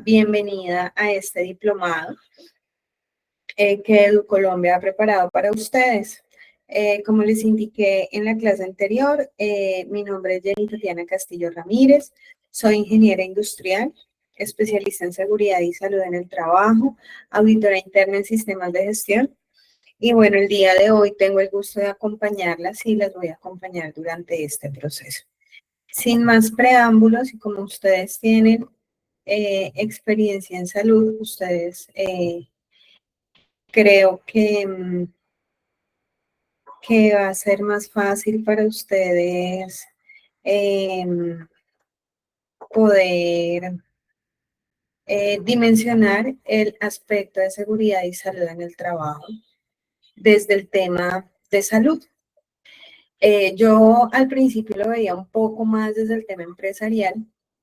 bienvenida a este diplomado que EduColombia ha preparado para ustedes. Como les indiqué en la clase anterior, mi nombre es Jenny Tatiana Castillo Ramírez, soy ingeniera industrial, especialista en seguridad y salud en el trabajo, auditora interna en sistemas de gestión. Y bueno, el día de hoy tengo el gusto de acompañarlas y las voy a acompañar durante este proceso. Sin más preámbulos, y como ustedes tienen experiencia en salud, ustedes creo que va a ser más fácil para ustedes eh, poder dimensionar el aspecto de seguridad y salud en el trabajo desde el tema de salud. Yo al principio lo veía un poco más desde el tema empresarial,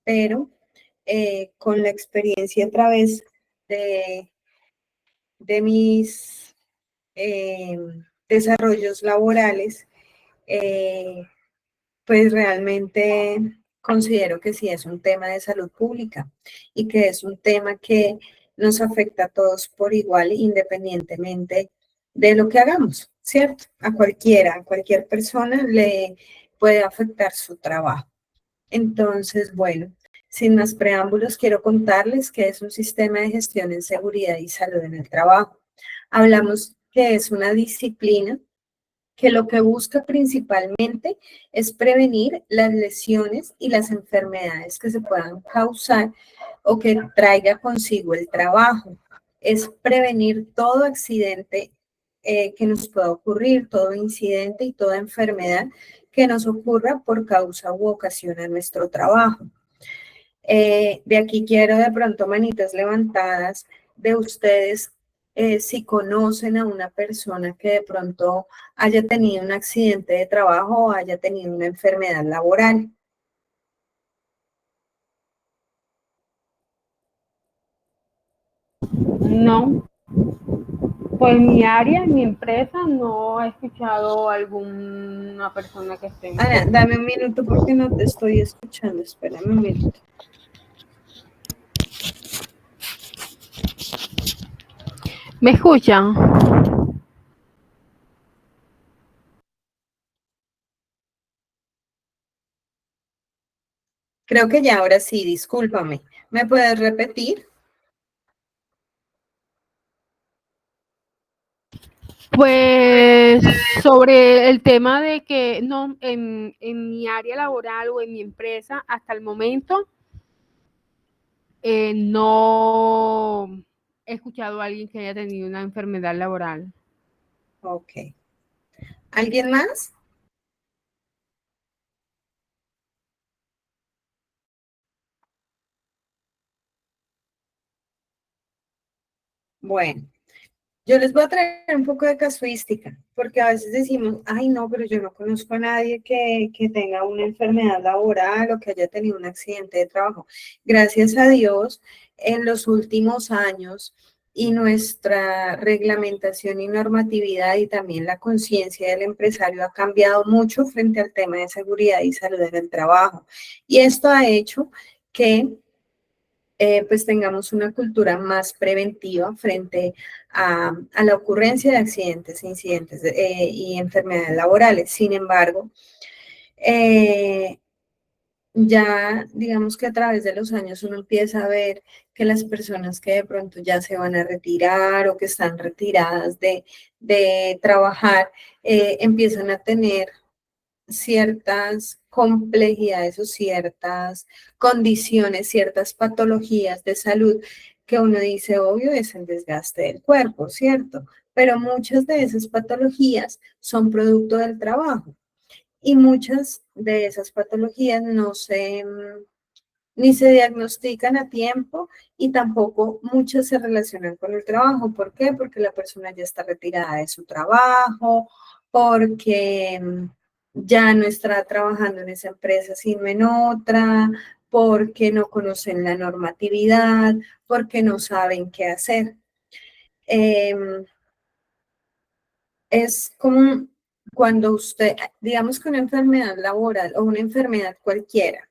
pero con la experiencia a través de mis desarrollos laborales, pues realmente considero que sí es un tema de salud pública y que es un tema que nos afecta a todos por igual, independientemente de lo que hagamos, ¿cierto? A cualquier persona le puede afectar su trabajo. Entonces, bueno, sin más preámbulos, quiero contarles que es un sistema de gestión en seguridad y salud en el trabajo. Hablamos que es una disciplina que lo que busca principalmente es prevenir las lesiones y las enfermedades que se puedan causar o que traiga consigo el trabajo. Es prevenir todo accidente que nos pueda ocurrir, todo incidente y toda enfermedad que nos ocurra por causa u ocasión a nuestro trabajo. De aquí quiero de pronto manitas levantadas de ustedes si conocen a una persona que de pronto haya tenido un accidente de trabajo o haya tenido una enfermedad laboral. No, pues en mi área, en mi empresa, no he escuchado alguna persona que esté Ana, enferma. dame un minuto porque no te estoy escuchando. Espérame un minuto. ¿Me escuchan? Creo que ya ahora sí, discúlpame. ¿Me puedes repetir? Pues sobre el tema de que no, en mi área laboral o en mi empresa, hasta el momento, no he escuchado a alguien que haya tenido una enfermedad laboral. Ok. ¿Alguien más? Bueno. Yo les voy a traer un poco de casuística, porque a veces decimos, ay no, pero yo no conozco a nadie que tenga una enfermedad laboral o que haya tenido un accidente de trabajo. Gracias a Dios, en los últimos años y nuestra reglamentación y normatividad y también la conciencia del empresario ha cambiado mucho frente al tema de seguridad y salud en el trabajo. Y esto ha hecho que pues tengamos una cultura más preventiva frente a la ocurrencia de accidentes, incidentes y enfermedades laborales. Sin embargo, eh, ya digamos que a través de los años uno empieza a ver que las personas que de pronto ya se van a retirar o que están retiradas de trabajar, empiezan a tener ciertas complejidades o ciertas condiciones, ciertas patologías de salud que uno dice, obvio, es el desgaste del cuerpo, ¿cierto? Pero muchas de esas patologías son producto del trabajo y muchas de esas patologías no se, ni se diagnostican a tiempo y tampoco muchas se relacionan con el trabajo. ¿Por qué? Porque la persona ya está retirada de su trabajo, porque ya no está trabajando en esa empresa, sino en otra, porque no conocen la normatividad, porque no saben qué hacer. Es como cuando usted, digamos que una enfermedad laboral o una enfermedad cualquiera,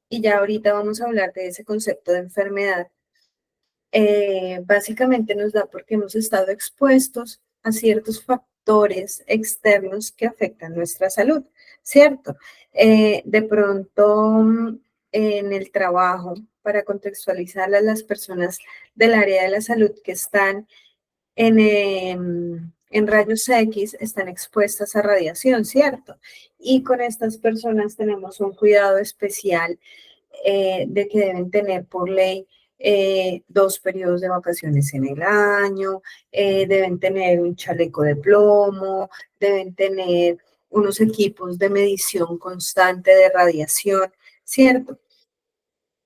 y ya ahorita vamos a hablar de ese concepto de enfermedad, básicamente nos da porque hemos estado expuestos a ciertos factores externos que afectan nuestra salud, ¿cierto? De pronto, en el trabajo, para contextualizar a las personas del área de la salud que están en rayos X, están expuestas a radiación, ¿cierto? Y con estas personas tenemos un cuidado especial, de que deben tener por ley 2 periodos de vacaciones en el año, deben tener un chaleco de plomo, deben tener unos equipos de medición constante de radiación, ¿cierto?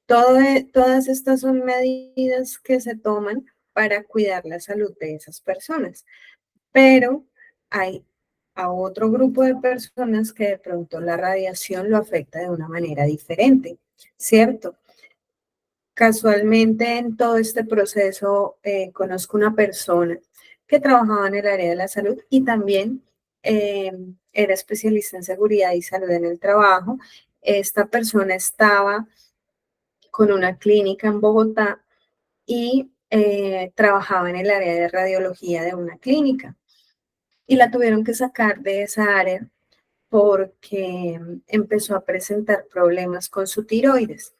Todas estas son medidas que se toman para cuidar la salud de esas personas, pero hay a otro grupo de personas que de pronto la radiación lo afecta de una manera diferente, ¿cierto? Casualmente en todo este proceso conozco una persona que trabajaba en el área de la salud y también eh, era especialista en seguridad y salud en el trabajo. Esta persona estaba con una clínica en Bogotá y trabajaba en el área de radiología de una clínica y la tuvieron que sacar de esa área porque empezó a presentar problemas con su tiroides.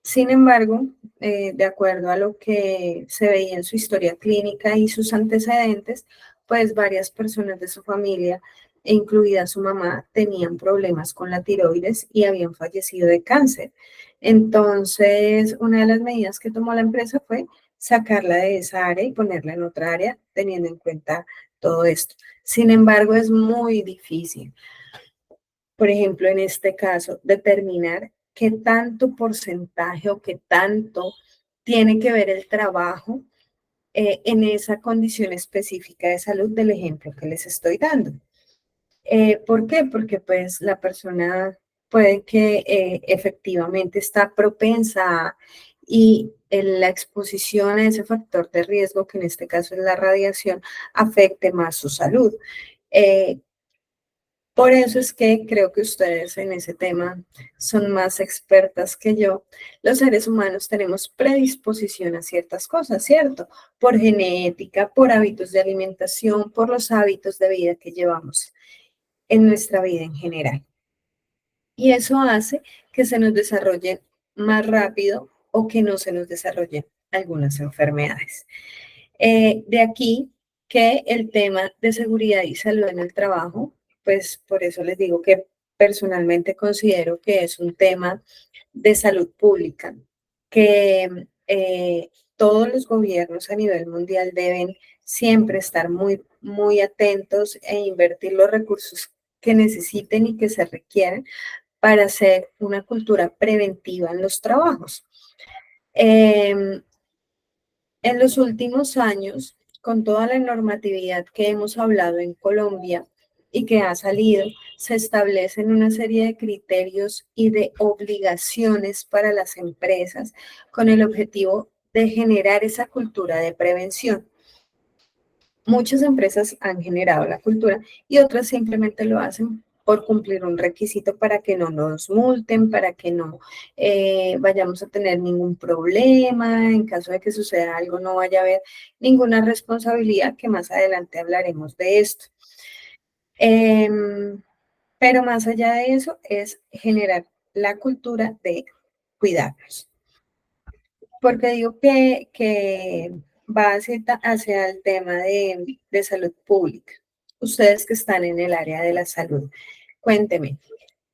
Sin embargo, de acuerdo a lo que se veía en su historia clínica y sus antecedentes, pues varias personas de su familia, incluida su mamá, tenían problemas con la tiroides y habían fallecido de cáncer. Entonces, una de las medidas que tomó la empresa fue sacarla de esa área y ponerla en otra área, teniendo en cuenta todo esto. Sin embargo, es muy difícil, por ejemplo, en este caso, determinar qué tanto porcentaje o qué tanto tiene que ver el trabajo en esa condición específica de salud del ejemplo que les estoy dando. ¿Por qué? Porque pues la persona puede que efectivamente está propensa y la exposición a ese factor de riesgo, que en este caso es la radiación, afecte más su salud. Eh, por eso es que creo que ustedes en ese tema son más expertas que yo. Los seres humanos tenemos predisposición a ciertas cosas, ¿cierto? Por genética, por hábitos de alimentación, por los hábitos de vida que llevamos en nuestra vida en general. Y eso hace que se nos desarrollen más rápido o que no se nos desarrollen algunas enfermedades. De aquí que el tema de seguridad y salud en el trabajo, pues por eso les digo que personalmente considero que es un tema de salud pública, que todos los gobiernos a nivel mundial deben siempre estar muy, muy atentos e invertir los recursos que necesiten y que se requieren para hacer una cultura preventiva en los trabajos. Eh, en los últimos años, con toda la normatividad que hemos hablado en Colombia y que ha salido, se establecen una serie de criterios y de obligaciones para las empresas con el objetivo de generar esa cultura de prevención. Muchas empresas han generado la cultura y otras simplemente lo hacen por cumplir un requisito para que no nos multen, para que no vayamos a tener ningún problema, en caso de que suceda algo no vaya a haber ninguna responsabilidad, que más adelante hablaremos de esto. Pero más allá de eso es generar la cultura de cuidarnos. Porque digo que va hacia el tema de salud pública. Ustedes que están en el área de la salud, cuénteme,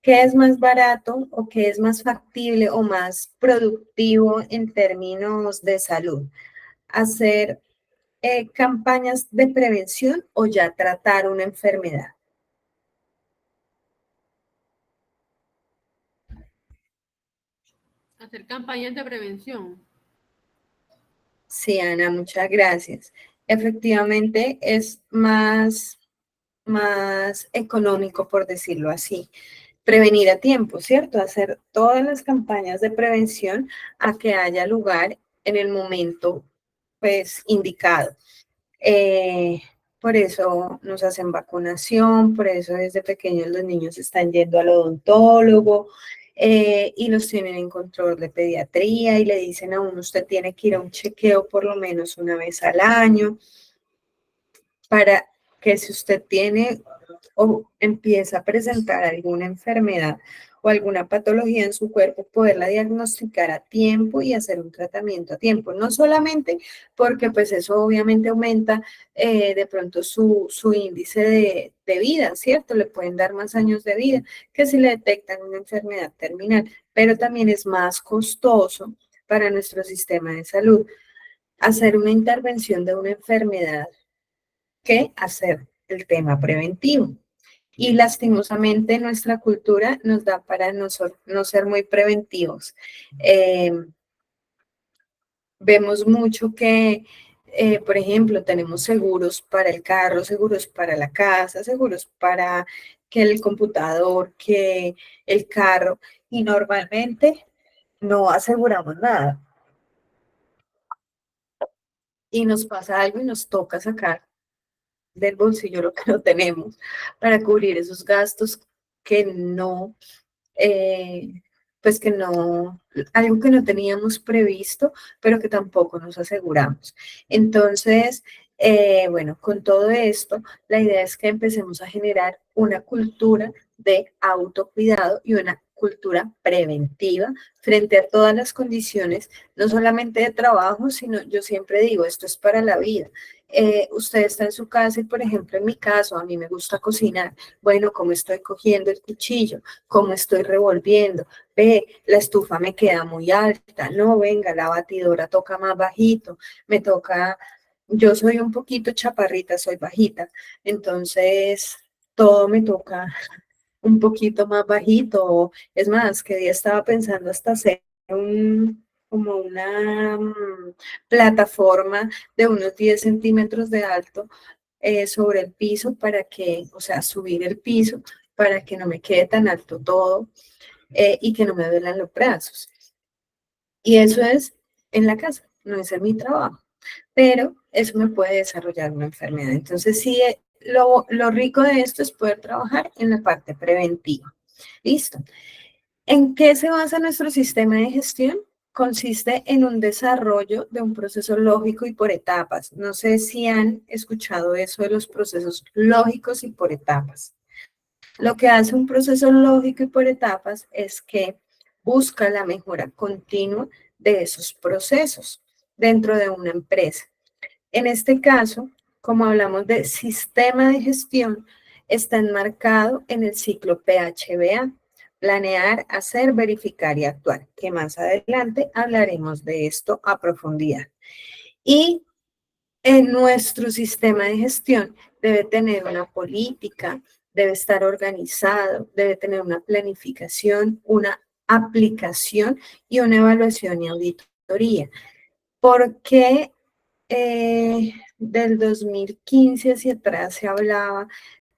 ¿qué es más barato o qué es más factible o más productivo en términos de salud? ¿Hacer campañas de prevención o ya tratar una enfermedad? Hacer campañas de prevención. Sí, Ana, muchas gracias. Efectivamente, es más económico, por decirlo así. Prevenir a tiempo, ¿cierto? Hacer todas las campañas de prevención a que haya lugar en el momento, pues, indicado. Eh, por eso nos hacen vacunación, por eso desde pequeños los niños están yendo al odontólogo, y los tienen en control de pediatría y le dicen a uno, usted tiene que ir a un chequeo por lo menos una vez al año para que si usted tiene o empieza a presentar alguna enfermedad o alguna patología en su cuerpo, poderla diagnosticar a tiempo y hacer un tratamiento a tiempo. No solamente porque pues eso obviamente aumenta de pronto su índice de vida, ¿cierto? Le pueden dar más años de vida que si le detectan una enfermedad terminal, pero también es más costoso para nuestro sistema de salud hacer una intervención de una enfermedad que hacer el tema preventivo. Y lastimosamente nuestra cultura nos da para no ser muy preventivos. Vemos mucho que, por ejemplo, tenemos seguros para el carro, seguros para la casa, seguros para que el computador, que el carro, y normalmente no aseguramos nada. Y nos pasa algo y nos toca sacar del bolsillo lo que no tenemos para cubrir esos gastos que no, pues que no, algo que no teníamos previsto, pero que tampoco nos aseguramos. Entonces, bueno, con todo esto, la idea es que empecemos a generar una cultura de autocuidado y una cultura preventiva frente a todas las condiciones, no solamente de trabajo, sino yo siempre digo, esto es para la vida. Usted está en su casa y, por ejemplo, en mi caso, a mí me gusta cocinar. Bueno, ¿cómo estoy cogiendo el cuchillo? ¿Cómo estoy revolviendo? Ve, la estufa me queda muy alta. No, venga, la batidora toca más bajito. Me toca, yo soy un poquito chaparrita, soy bajita. Entonces, todo me toca un poquito más bajito. Es más, que día estaba pensando hasta hacer como una plataforma de unos 10 centímetros de alto sobre el piso para que, o sea, subir el piso para que no me quede tan alto todo y que no me duelan los brazos. Y eso es en la casa, no es en mi trabajo, pero eso me puede desarrollar una enfermedad. Entonces, sí, lo rico de esto es poder trabajar en la parte preventiva. Listo. ¿En qué se basa nuestro sistema de gestión? Consiste en un desarrollo de un proceso lógico y por etapas. No sé si han escuchado eso de los procesos lógicos y por etapas. Lo que hace un proceso lógico y por etapas es que busca la mejora continua de esos procesos dentro de una empresa. En este caso, como hablamos de sistema de gestión, está enmarcado en el ciclo PHBA, planear, hacer, verificar y actuar, que más adelante hablaremos de esto a profundidad. Y en nuestro sistema de gestión debe tener una política, debe estar organizado, debe tener una planificación, una aplicación y una evaluación y auditoría. ¿Por qué del 2015 hacia atrás se hablaba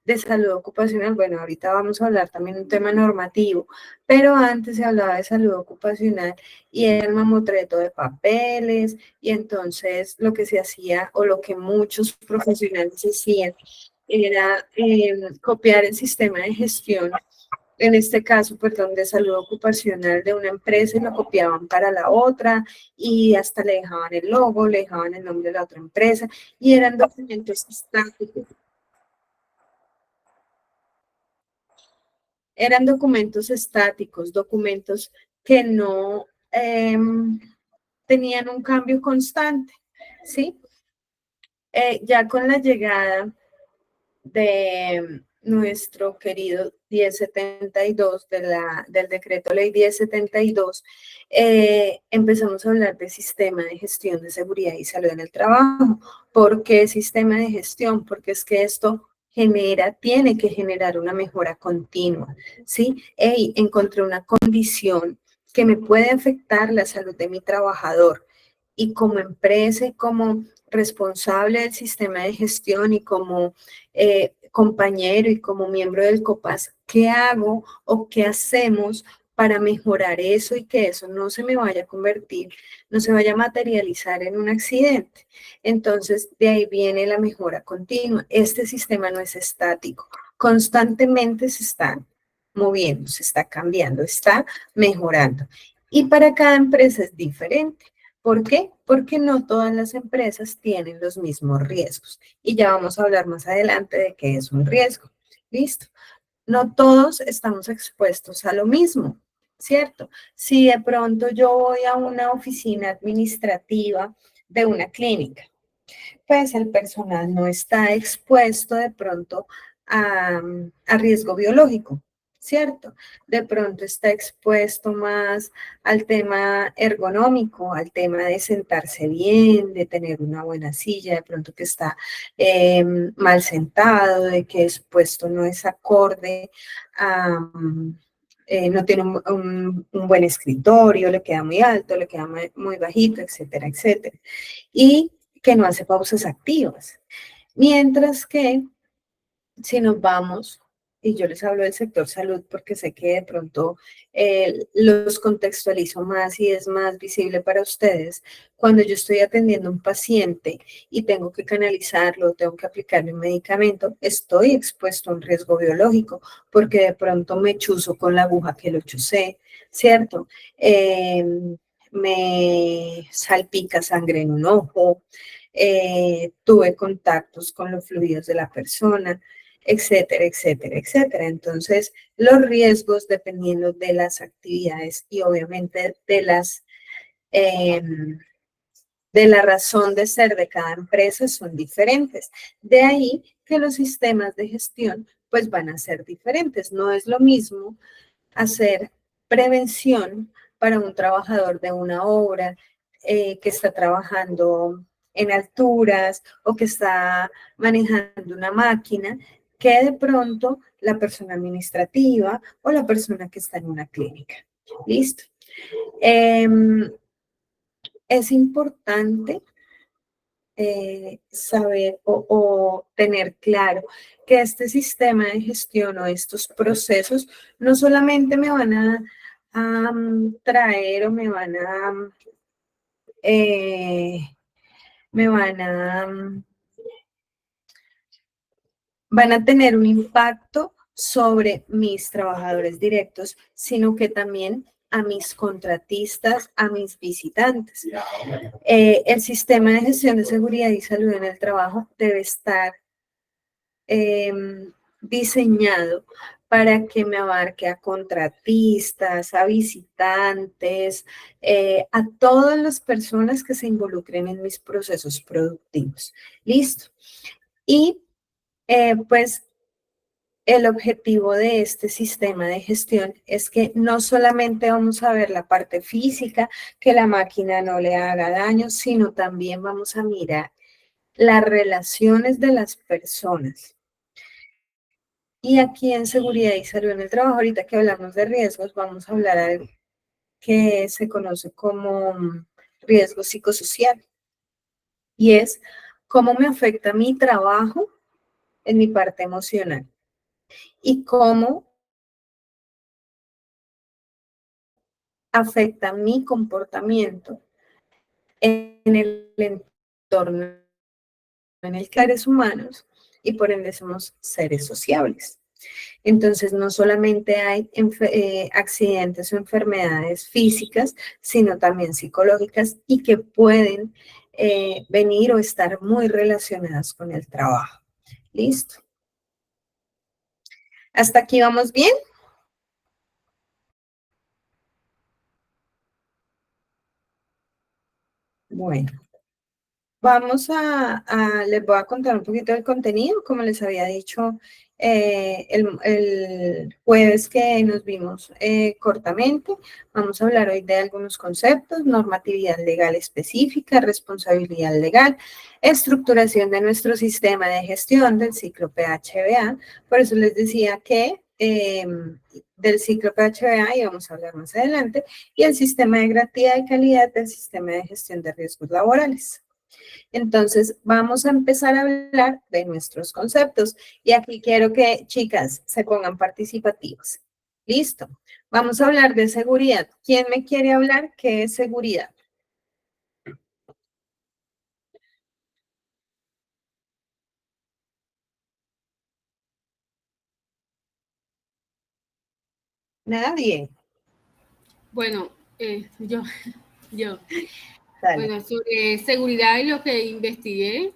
de salud ocupacional? Bueno, ahorita vamos a hablar también de un tema normativo, pero antes se hablaba de salud ocupacional y era el mamotreto de papeles y entonces lo que se hacía o lo que muchos profesionales hacían era copiar el sistema de gestión, en este caso, perdón, de salud ocupacional de una empresa y lo copiaban para la otra y hasta le dejaban el logo, le dejaban el nombre de la otra empresa y eran documentos estáticos. Eran documentos estáticos, documentos que no tenían un cambio constante, ¿sí? Ya con la llegada de nuestro querido 1072, del decreto ley 1072, empezamos a hablar de sistema de gestión de seguridad y salud en el trabajo. ¿Por qué sistema de gestión? Porque es que esto tiene que generar una mejora continua, ¿sí? Hey, encontré una condición que me puede afectar la salud de mi trabajador y como empresa y como responsable del sistema de gestión y como compañero y como miembro del COPAS, ¿qué hago o qué hacemos para mejorar eso y que eso no se me vaya a convertir, no se vaya a materializar en un accidente? Entonces, de ahí viene la mejora continua. Este sistema no es estático, constantemente se está moviendo, se está cambiando, está mejorando. Y para cada empresa es diferente. ¿Por qué? Porque no todas las empresas tienen los mismos riesgos. Y ya vamos a hablar más adelante de qué es un riesgo. ¿Listo? No todos estamos expuestos a lo mismo, ¿cierto? Si de pronto yo voy a una oficina administrativa de una clínica, pues el personal no está expuesto de pronto a riesgo biológico, ¿cierto? De pronto está expuesto más al tema ergonómico, al tema de sentarse bien, de tener una buena silla, de pronto que está mal sentado, de que el puesto no es acorde a... no tiene un buen escritorio, le queda muy alto, le queda muy bajito, etcétera, etcétera. Y que no hace pausas activas. Mientras que si nos vamos, y yo les hablo del sector salud porque sé que de pronto los contextualizo más y es más visible para ustedes, cuando yo estoy atendiendo a un paciente y tengo que canalizarlo, tengo que aplicarle un medicamento, estoy expuesto a un riesgo biológico porque de pronto me chuzo con la aguja que lo chusé, ¿cierto? Me salpica sangre en un ojo, tuve contactos con los fluidos de la persona, etcétera, etcétera, etcétera. Entonces, los riesgos, dependiendo de las actividades y obviamente eh, de la razón de ser de cada empresa, son diferentes. De ahí que los sistemas de gestión pues van a ser diferentes. No es lo mismo hacer prevención para un trabajador de una obra que está trabajando en alturas o que está manejando una máquina, que de pronto la persona administrativa o la persona que está en una clínica. ¿Listo? Es importante saber o tener claro que este sistema de gestión o estos procesos no solamente me van a traer o eh, me van a tener un impacto sobre mis trabajadores directos, sino que también a mis contratistas, a mis visitantes. El sistema de gestión de seguridad y salud en el trabajo debe estar eh, diseñado para que me abarque a contratistas, a visitantes, a todas las personas que se involucren en mis procesos productivos. Listo. Y pues el objetivo de este sistema de gestión es que no solamente vamos a ver la parte física, que la máquina no le haga daño, sino también vamos a mirar las relaciones de las personas. Y aquí en seguridad y salud en el trabajo, ahorita que hablamos de riesgos, vamos a hablar de algo que se conoce como riesgo psicosocial. Y es cómo me afecta mi trabajo en mi parte emocional y cómo afecta mi comportamiento en el entorno en el que seres humanos y por ende somos seres sociables. Entonces, no solamente hay accidentes o enfermedades físicas, sino también psicológicas y que pueden venir o estar muy relacionadas con el trabajo. ¿Listo? ¿Hasta aquí vamos bien? Bueno, les voy a contar un poquito del contenido, como les había dicho el jueves que nos vimos cortamente. Vamos a hablar hoy de algunos conceptos: normatividad legal específica, responsabilidad legal, estructuración de nuestro sistema de gestión del ciclo PHBA. Por eso les decía que del ciclo PHBA íbamos a hablar más adelante, y el sistema de gratuidad y calidad del sistema de gestión de riesgos laborales. Entonces, vamos a empezar a hablar de nuestros conceptos. Y aquí quiero que, chicas, se pongan participativas. Listo. Vamos a hablar de seguridad. ¿Quién me quiere hablar? ¿Qué es seguridad? Nadie. Bueno, yo, Dale. bueno, sobre seguridad y lo que investigué,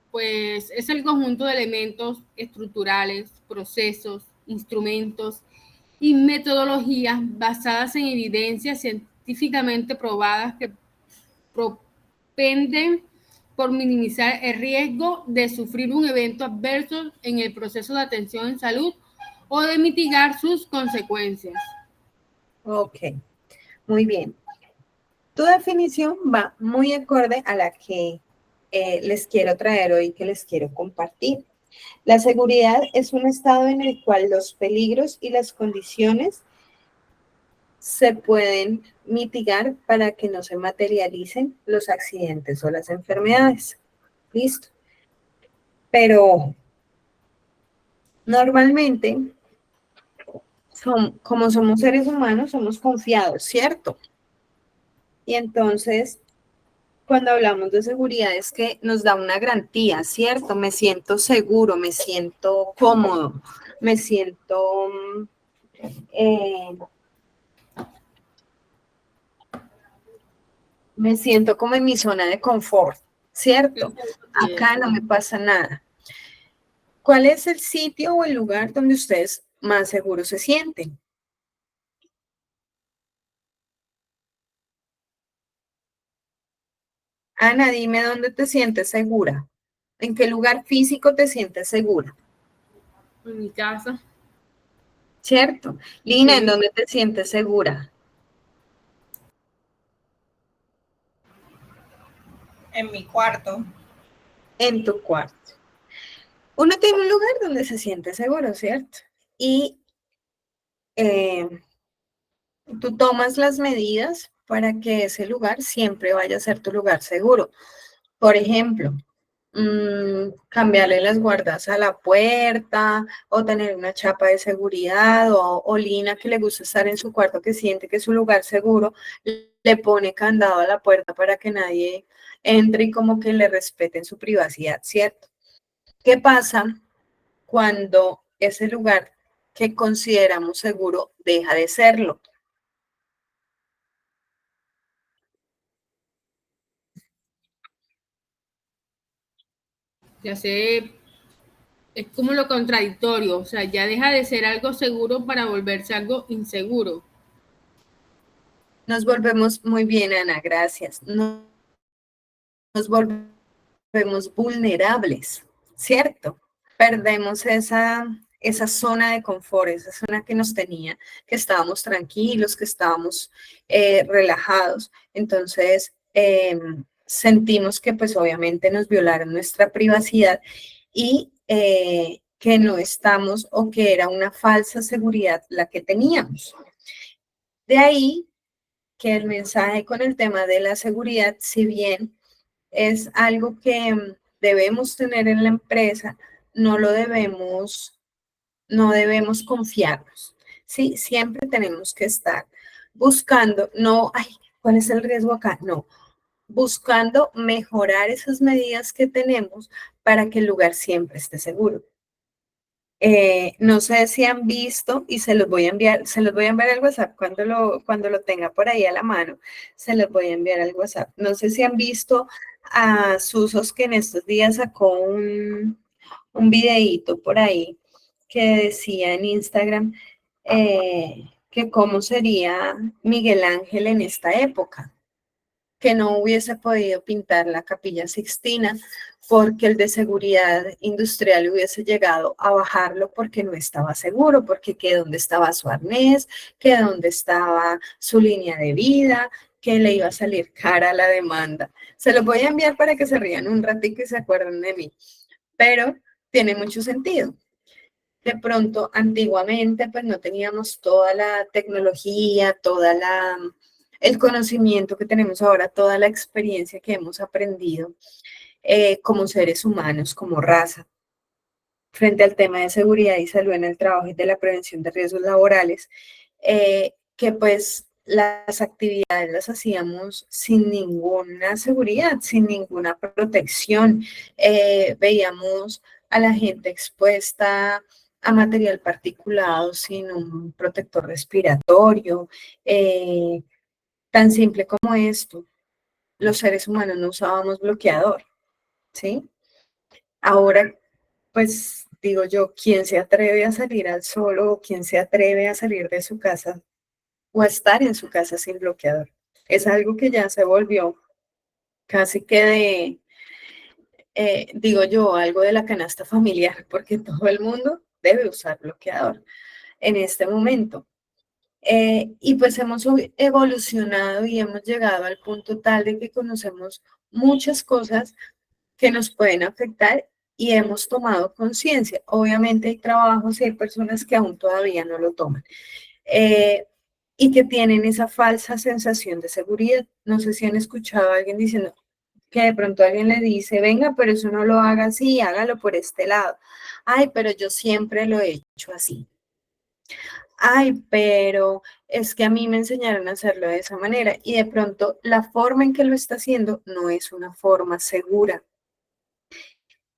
pues es el conjunto de elementos estructurales, procesos, instrumentos y metodologías basadas en evidencias científicamente probadas que propenden por minimizar el riesgo de sufrir un evento adverso en el proceso de atención en salud o de mitigar sus consecuencias. Ok, muy bien. Tu definición va muy acorde a la que les quiero traer hoy, que les quiero compartir. La seguridad es un estado en el cual los peligros y las condiciones se pueden mitigar para que no se materialicen los accidentes o las enfermedades. Listo. Pero normalmente, como somos seres humanos, somos confiados, ¿cierto? Y entonces, cuando hablamos de seguridad es que nos da una garantía, ¿cierto? Me siento seguro, me siento cómodo, me siento eh, me siento como en mi zona de confort, ¿cierto? Acá no me pasa nada. ¿Cuál es el sitio o el lugar donde ustedes más seguros se sienten? Ana, dime dónde te sientes segura. ¿En qué lugar físico te sientes segura? En mi casa. ¿Cierto? Lina, ¿en Sí. dónde te sientes segura? En mi cuarto. En tu cuarto. Uno tiene un lugar donde se siente seguro, ¿cierto? Y eh, tú tomas las medidas para que ese lugar siempre vaya a ser tu lugar seguro. Por ejemplo, cambiarle las guardas a la puerta o tener una chapa de seguridad o Lina que le gusta estar en su cuarto que siente que es un lugar seguro, le pone candado a la puerta para que nadie entre y como que le respeten su privacidad, ¿cierto? ¿Qué pasa cuando ese lugar que consideramos seguro deja de serlo? Ya sé, es como lo contradictorio, o sea, ya deja de ser algo seguro para volverse algo inseguro. Nos volvemos muy bien, Ana, gracias. Nos volvemos vulnerables, ¿cierto? Perdemos esa zona de confort, esa zona que nos tenía, que estábamos tranquilos, que estábamos relajados. Entonces, sentimos que pues obviamente nos violaron nuestra privacidad y que no estamos o que era una falsa seguridad la que teníamos. De ahí que el mensaje con el tema de la seguridad, si bien es algo que debemos tener en la empresa, no lo debemos, no debemos confiarnos. Sí, siempre tenemos que estar buscando, no, ay, ¿cuál es el riesgo acá? No, buscando mejorar esas medidas que tenemos para que el lugar siempre esté seguro. No sé si han visto y se los voy a enviar al WhatsApp cuando lo tenga por ahí a la mano, se los voy a enviar al WhatsApp. No sé si han visto a Susos que en estos días sacó un videíto por ahí que decía en Instagram que cómo sería Miguel Ángel en esta época, que no hubiese podido pintar la Capilla Sixtina porque el de seguridad industrial hubiese llegado a bajarlo porque no estaba seguro, porque que dónde estaba su arnés, que dónde estaba su línea de vida, que le iba a salir cara la demanda. Se los voy a enviar para que se rían un ratito y se acuerden de mí, pero tiene mucho sentido. De pronto, antiguamente, pues no teníamos toda la tecnología, el conocimiento que tenemos ahora, toda la experiencia que hemos aprendido como seres humanos, como raza, frente al tema de seguridad y salud en el trabajo y de la prevención de riesgos laborales, que pues las actividades las hacíamos sin ninguna seguridad, sin ninguna protección. Veíamos a la gente expuesta a material particulado sin un protector respiratorio, tan simple como esto. Los seres humanos no usábamos bloqueador, ¿sí? Ahora, pues digo yo, ¿quién se atreve a salir al sol o quién se atreve a salir de su casa o a estar en su casa sin bloqueador? Es algo que ya se volvió casi que de, digo yo, algo de la canasta familiar, porque todo el mundo debe usar bloqueador en este momento. Y pues hemos evolucionado y hemos llegado al punto tal de que conocemos muchas cosas que nos pueden afectar y hemos tomado conciencia. Obviamente hay trabajos y hay personas que aún todavía no lo toman y que tienen esa falsa sensación de seguridad. No sé si han escuchado a alguien diciendo que de pronto alguien le dice, venga, pero eso no lo haga así, hágalo por este lado. Ay, pero yo siempre lo he hecho así. Ay, pero es que a mí me enseñaron a hacerlo de esa manera y de pronto la forma en que lo está haciendo no es una forma segura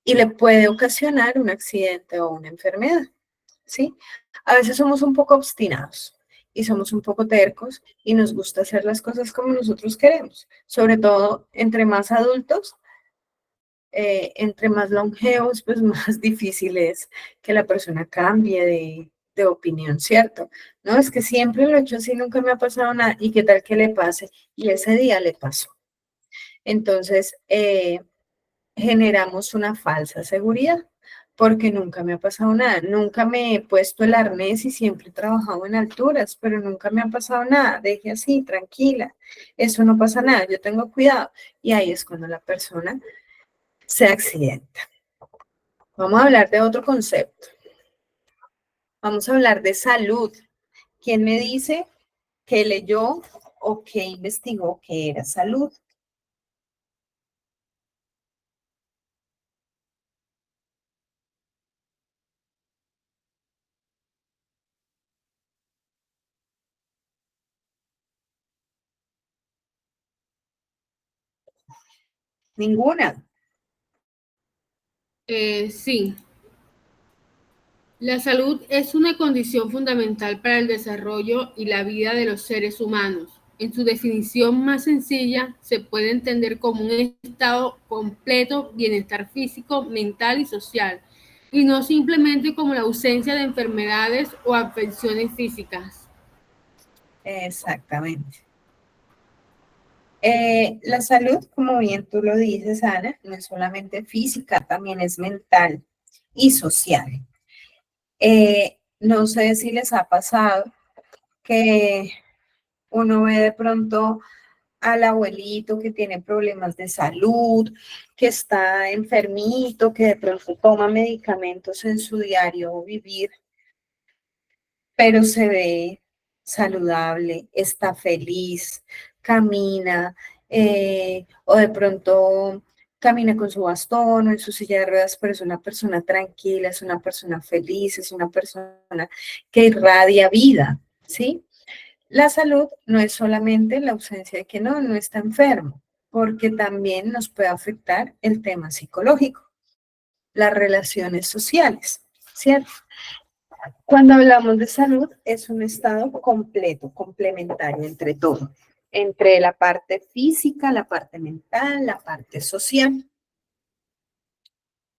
y le puede ocasionar un accidente o una enfermedad, ¿sí? A veces somos un poco obstinados y somos un poco tercos y nos gusta hacer las cosas como nosotros queremos, sobre todo entre más adultos, entre más longevos, pues más difícil es que la persona cambie de opinión, ¿cierto? No, es que siempre lo he hecho así, nunca me ha pasado nada, y qué tal que le pase, y ese día le pasó. Entonces, generamos una falsa seguridad, porque nunca me ha pasado nada, nunca me he puesto el arnés y siempre he trabajado en alturas, pero nunca me ha pasado nada, deje así, tranquila, eso no pasa nada, yo tengo cuidado, y ahí es cuando la persona se accidenta. Vamos a hablar de otro concepto. Vamos a hablar de salud. ¿Quién me dice que leyó o que investigó qué era salud? Ninguna. Sí, la salud es una condición fundamental para el desarrollo y la vida de los seres humanos. En su definición más sencilla, se puede entender como un estado completo bienestar físico, mental y social, y no simplemente como la ausencia de enfermedades o afecciones físicas. Exactamente. La salud, como bien tú lo dices, Ana, no es solamente física, también es mental y social. No sé si les ha pasado que uno ve de pronto al abuelito que tiene problemas de salud, que está enfermito, que de pronto toma medicamentos en su diario vivir, pero se ve saludable, está feliz, camina, o de pronto camina con su bastón o en su silla de ruedas, pero es una persona tranquila, es una persona feliz, es una persona que irradia vida, ¿sí? La salud no es solamente la ausencia de que no está enfermo, porque también nos puede afectar el tema psicológico, las relaciones sociales, ¿cierto? Cuando hablamos de salud, es un estado completo, complementario entre todo, entre la parte física, la parte mental, la parte social.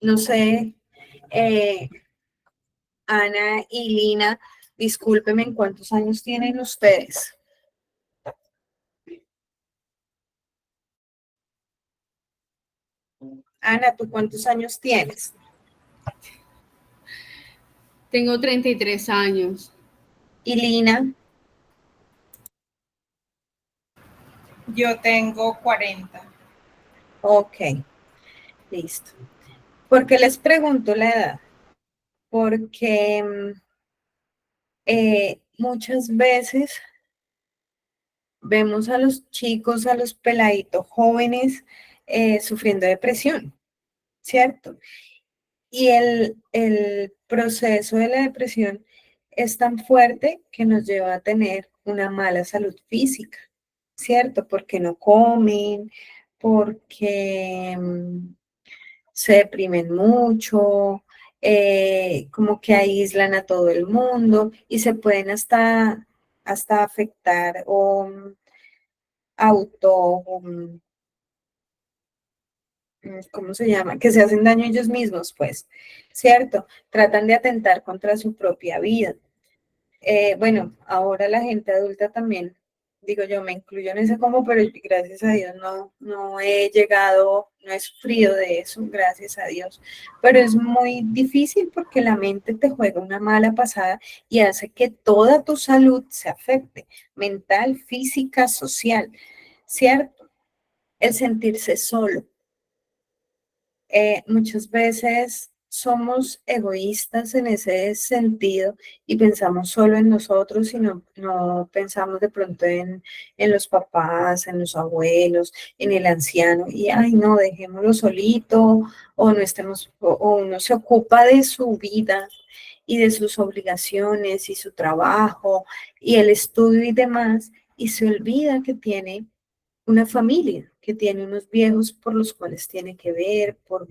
No sé, eh, Ana y Lina, discúlpenme, ¿cuántos años tienen ustedes? Ana, ¿tú cuántos años tienes? Tengo 33 años. Y Lina, Yo tengo 40. ok, listo. ¿Por qué les pregunto la edad? Porque muchas veces vemos a los chicos, a los peladitos jóvenes sufriendo depresión, ¿cierto? Y el proceso de la depresión es tan fuerte que nos lleva a tener una mala salud física, ¿cierto? Porque no comen, porque se deprimen mucho, como que aíslan a todo el mundo y se pueden hasta afectar o auto, ¿cómo se llama? Que se hacen daño ellos mismos, pues, ¿cierto? Tratan de atentar contra su propia vida. Bueno, ahora la gente adulta también, digo yo, me incluyo en ese combo, pero gracias a Dios no he llegado, no he sufrido de eso, gracias a Dios. Pero es muy difícil porque la mente te juega una mala pasada y hace que toda tu salud se afecte, mental, física, social, ¿cierto? El sentirse solo. Muchas veces somos egoístas en ese sentido y pensamos solo en nosotros y no pensamos de pronto en los papás, en los abuelos, en el anciano y, ay, no, dejémoslo solito o no estemos, o uno se ocupa de su vida y de sus obligaciones y su trabajo y el estudio y demás y se olvida que tiene una familia que tiene unos viejos por los cuales tiene que ver, por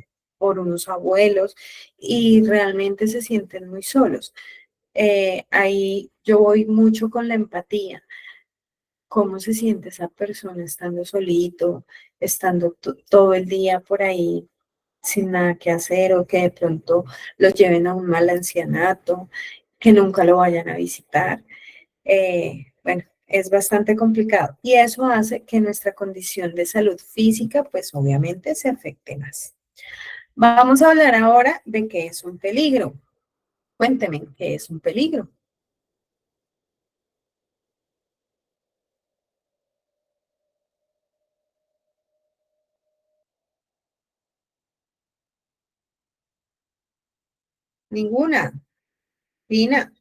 unos abuelos, y realmente se sienten muy solos. Ahí yo voy mucho con la empatía. ¿Cómo se siente esa persona estando solito, estando todo el día por ahí sin nada que hacer o que de pronto los lleven a un mal ancianato, que nunca lo vayan a visitar? Bueno, es bastante complicado y eso hace que nuestra condición de salud física, pues obviamente se afecte más. Vamos a hablar ahora de qué es un peligro. Cuénteme, ¿qué es un peligro? Ninguna. Dina,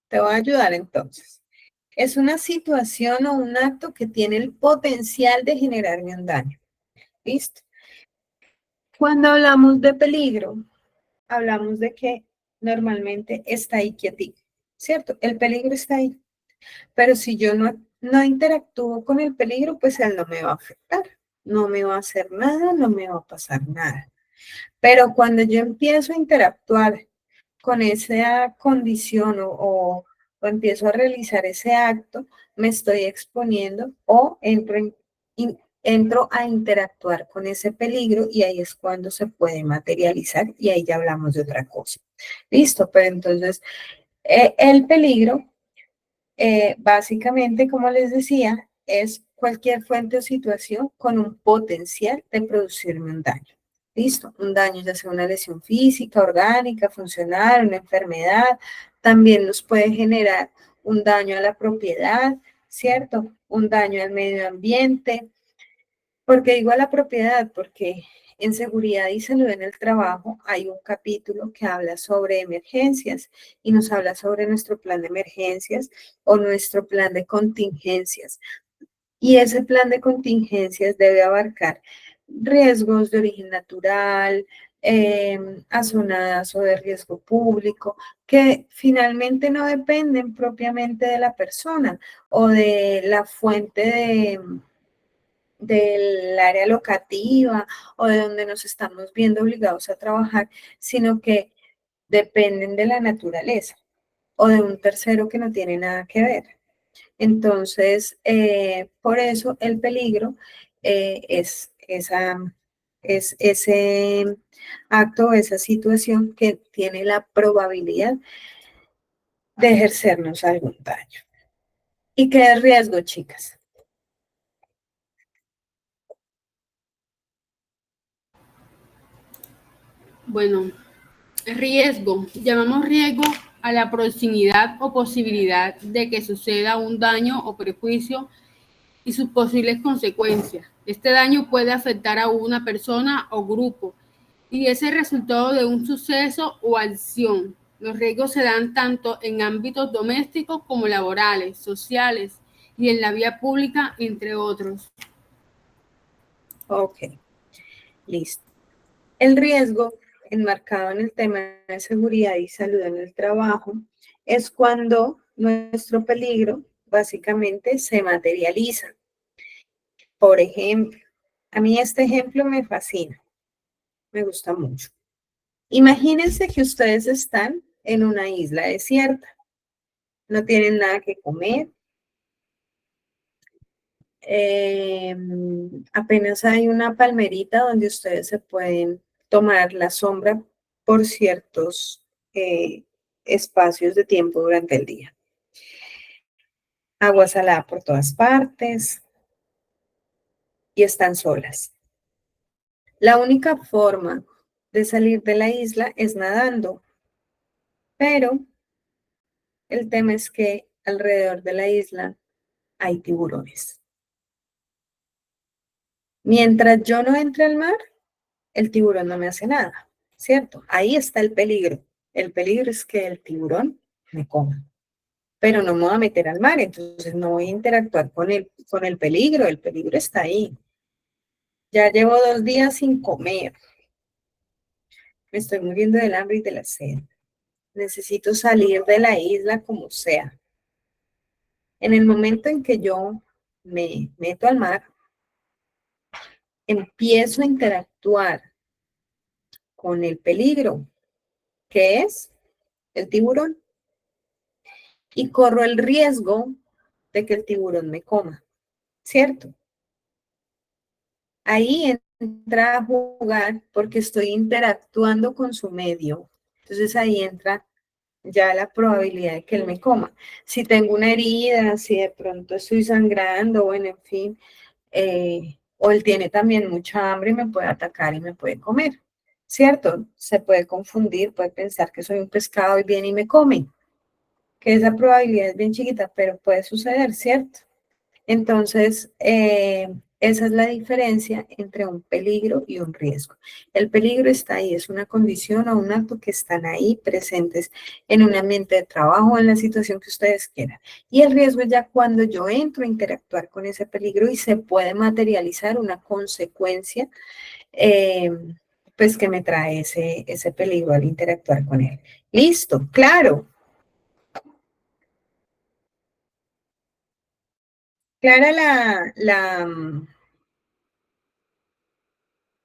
te voy a ayudar entonces. Es una situación o un acto que tiene el potencial de generarme un daño. ¿Listo? Cuando hablamos de peligro, hablamos de que normalmente está ahí quietito, ¿cierto? El peligro está ahí. Pero si yo no interactúo con el peligro, pues él no me va a afectar, no me va a hacer nada, no me va a pasar nada. Pero cuando yo empiezo a interactuar con esa condición o empiezo a realizar ese acto, me estoy exponiendo o entro a interactuar con ese peligro y ahí es cuando se puede materializar y ahí ya hablamos de otra cosa. Listo, pero entonces el peligro básicamente, como les decía, es cualquier fuente o situación con un potencial de producirme un daño. ¿Listo? Un daño, ya sea una lesión física, orgánica, funcional, una enfermedad. También nos puede generar un daño a la propiedad, ¿cierto? Un daño al medio ambiente. ¿Por qué digo a la propiedad? Porque en seguridad y salud en el trabajo hay un capítulo que habla sobre emergencias y nos habla sobre nuestro plan de emergencias o nuestro plan de contingencias. Y ese plan de contingencias debe abarcar riesgos de origen natural, azonadas o de riesgo público, que finalmente no dependen propiamente de la persona o de la fuente del área locativa o de donde nos estamos viendo obligados a trabajar, sino que dependen de la naturaleza o de un tercero que no tiene nada que ver. Entonces, por eso el peligro es ese acto, esa situación que tiene la probabilidad de ejercernos algún daño. ¿Y qué es riesgo, chicas? Bueno, riesgo. Llamamos riesgo a la proximidad o posibilidad de que suceda un daño o perjuicio y sus posibles consecuencias. Este daño puede afectar a una persona o grupo y es el resultado de un suceso o acción. Los riesgos se dan tanto en ámbitos domésticos como laborales, sociales y en la vía pública, entre otros. Ok, listo. El riesgo, enmarcado en el tema de seguridad y salud en el trabajo, es cuando nuestro peligro básicamente se materializa. Por ejemplo, a mí este ejemplo me fascina, me gusta mucho. Imagínense que ustedes están en una isla desierta, no tienen nada que comer, apenas hay una palmerita donde ustedes se pueden tomar la sombra por ciertos espacios de tiempo durante el día. Agua salada por todas partes y están solas. La única forma de salir de la isla es nadando, pero el tema es que alrededor de la isla hay tiburones. Mientras yo no entre al mar, el tiburón no me hace nada, ¿cierto? Ahí está el peligro. El peligro es que el tiburón me coma, pero no me voy a meter al mar, entonces no voy a interactuar con el peligro está ahí. Ya llevo 2 días sin comer, me estoy muriendo del hambre y de la sed. Necesito salir de la isla como sea. En el momento en que yo me meto al mar, empiezo a interactuar con el peligro, que es el tiburón, y corro el riesgo de que el tiburón me coma, ¿cierto? Ahí entra a jugar porque estoy interactuando con su medio. Entonces ahí entra ya la probabilidad de que él me coma. Si tengo una herida, si de pronto estoy sangrando, bueno, en fin, o él tiene también mucha hambre y me puede atacar y me puede comer, ¿cierto? Se puede confundir, puede pensar que soy un pescado y viene y me come, que esa probabilidad es bien chiquita, pero puede suceder, ¿cierto? Entonces, esa es la diferencia entre un peligro y un riesgo. El peligro está ahí, es una condición o un acto que están ahí presentes en un ambiente de trabajo o en la situación que ustedes quieran. Y el riesgo es ya cuando yo entro a interactuar con ese peligro y se puede materializar una consecuencia, pues que me trae ese peligro al interactuar con él. Listo, claro. Clara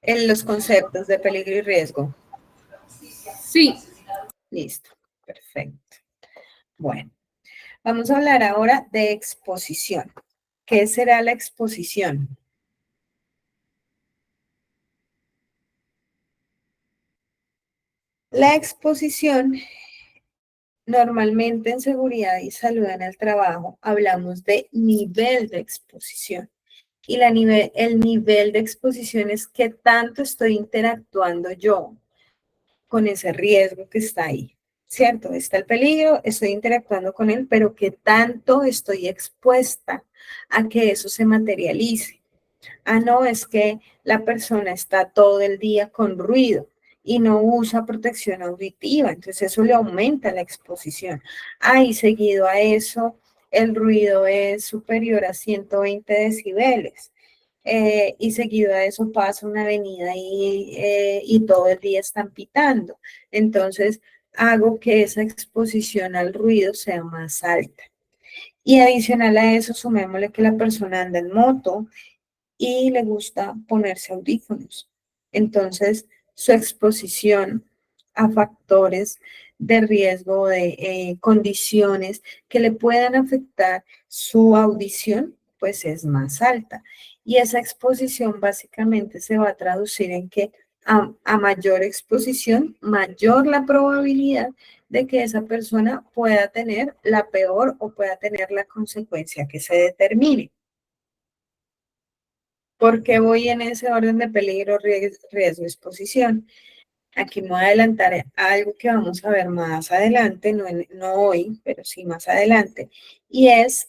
en los conceptos de peligro y riesgo. Sí. Listo, perfecto. Bueno, vamos a hablar ahora de exposición. ¿Qué será la exposición? La exposición, normalmente en seguridad y salud en el trabajo, hablamos de nivel de exposición. Y el nivel de exposición es qué tanto estoy interactuando yo con ese riesgo que está ahí, ¿cierto? Está el peligro, estoy interactuando con él, pero qué tanto estoy expuesta a que eso se materialice. Ah, no, es que la persona está todo el día con ruido y no usa protección auditiva, entonces eso le aumenta la exposición. Ah, y seguido a eso, el ruido es superior a 120 decibeles. Y seguido a eso pasa una avenida y todo el día están pitando. Entonces, hago que esa exposición al ruido sea más alta. Y adicional a eso, sumémosle que la persona anda en moto y le gusta ponerse audífonos. Entonces, su exposición a factores de riesgo, de condiciones que le puedan afectar su audición, pues es más alta. Y esa exposición básicamente se va a traducir en que a mayor exposición, mayor la probabilidad de que esa persona pueda tener la peor o pueda tener la consecuencia que se determine. ¿Por qué voy en ese orden de peligro, riesgo, exposición? Aquí me voy a adelantar a algo que vamos a ver más adelante, no hoy, pero sí más adelante, y es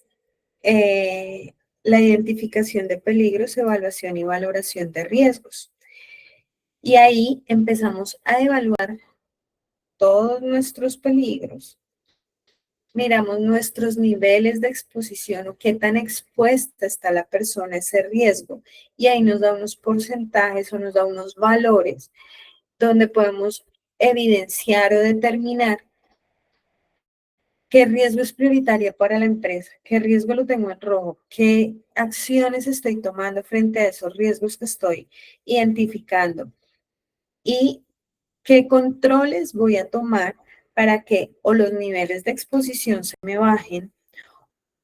la identificación de peligros, evaluación y valoración de riesgos. Y ahí empezamos a evaluar todos nuestros peligros, miramos nuestros niveles de exposición o qué tan expuesta está la persona a ese riesgo, y ahí nos da unos porcentajes o nos da unos valores donde podemos evidenciar o determinar ¿Qué riesgo es prioritario para la empresa? ¿Qué riesgo lo tengo en rojo? ¿Qué acciones estoy tomando frente a esos riesgos que estoy identificando? ¿Y qué controles voy a tomar para que o los niveles de exposición se me bajen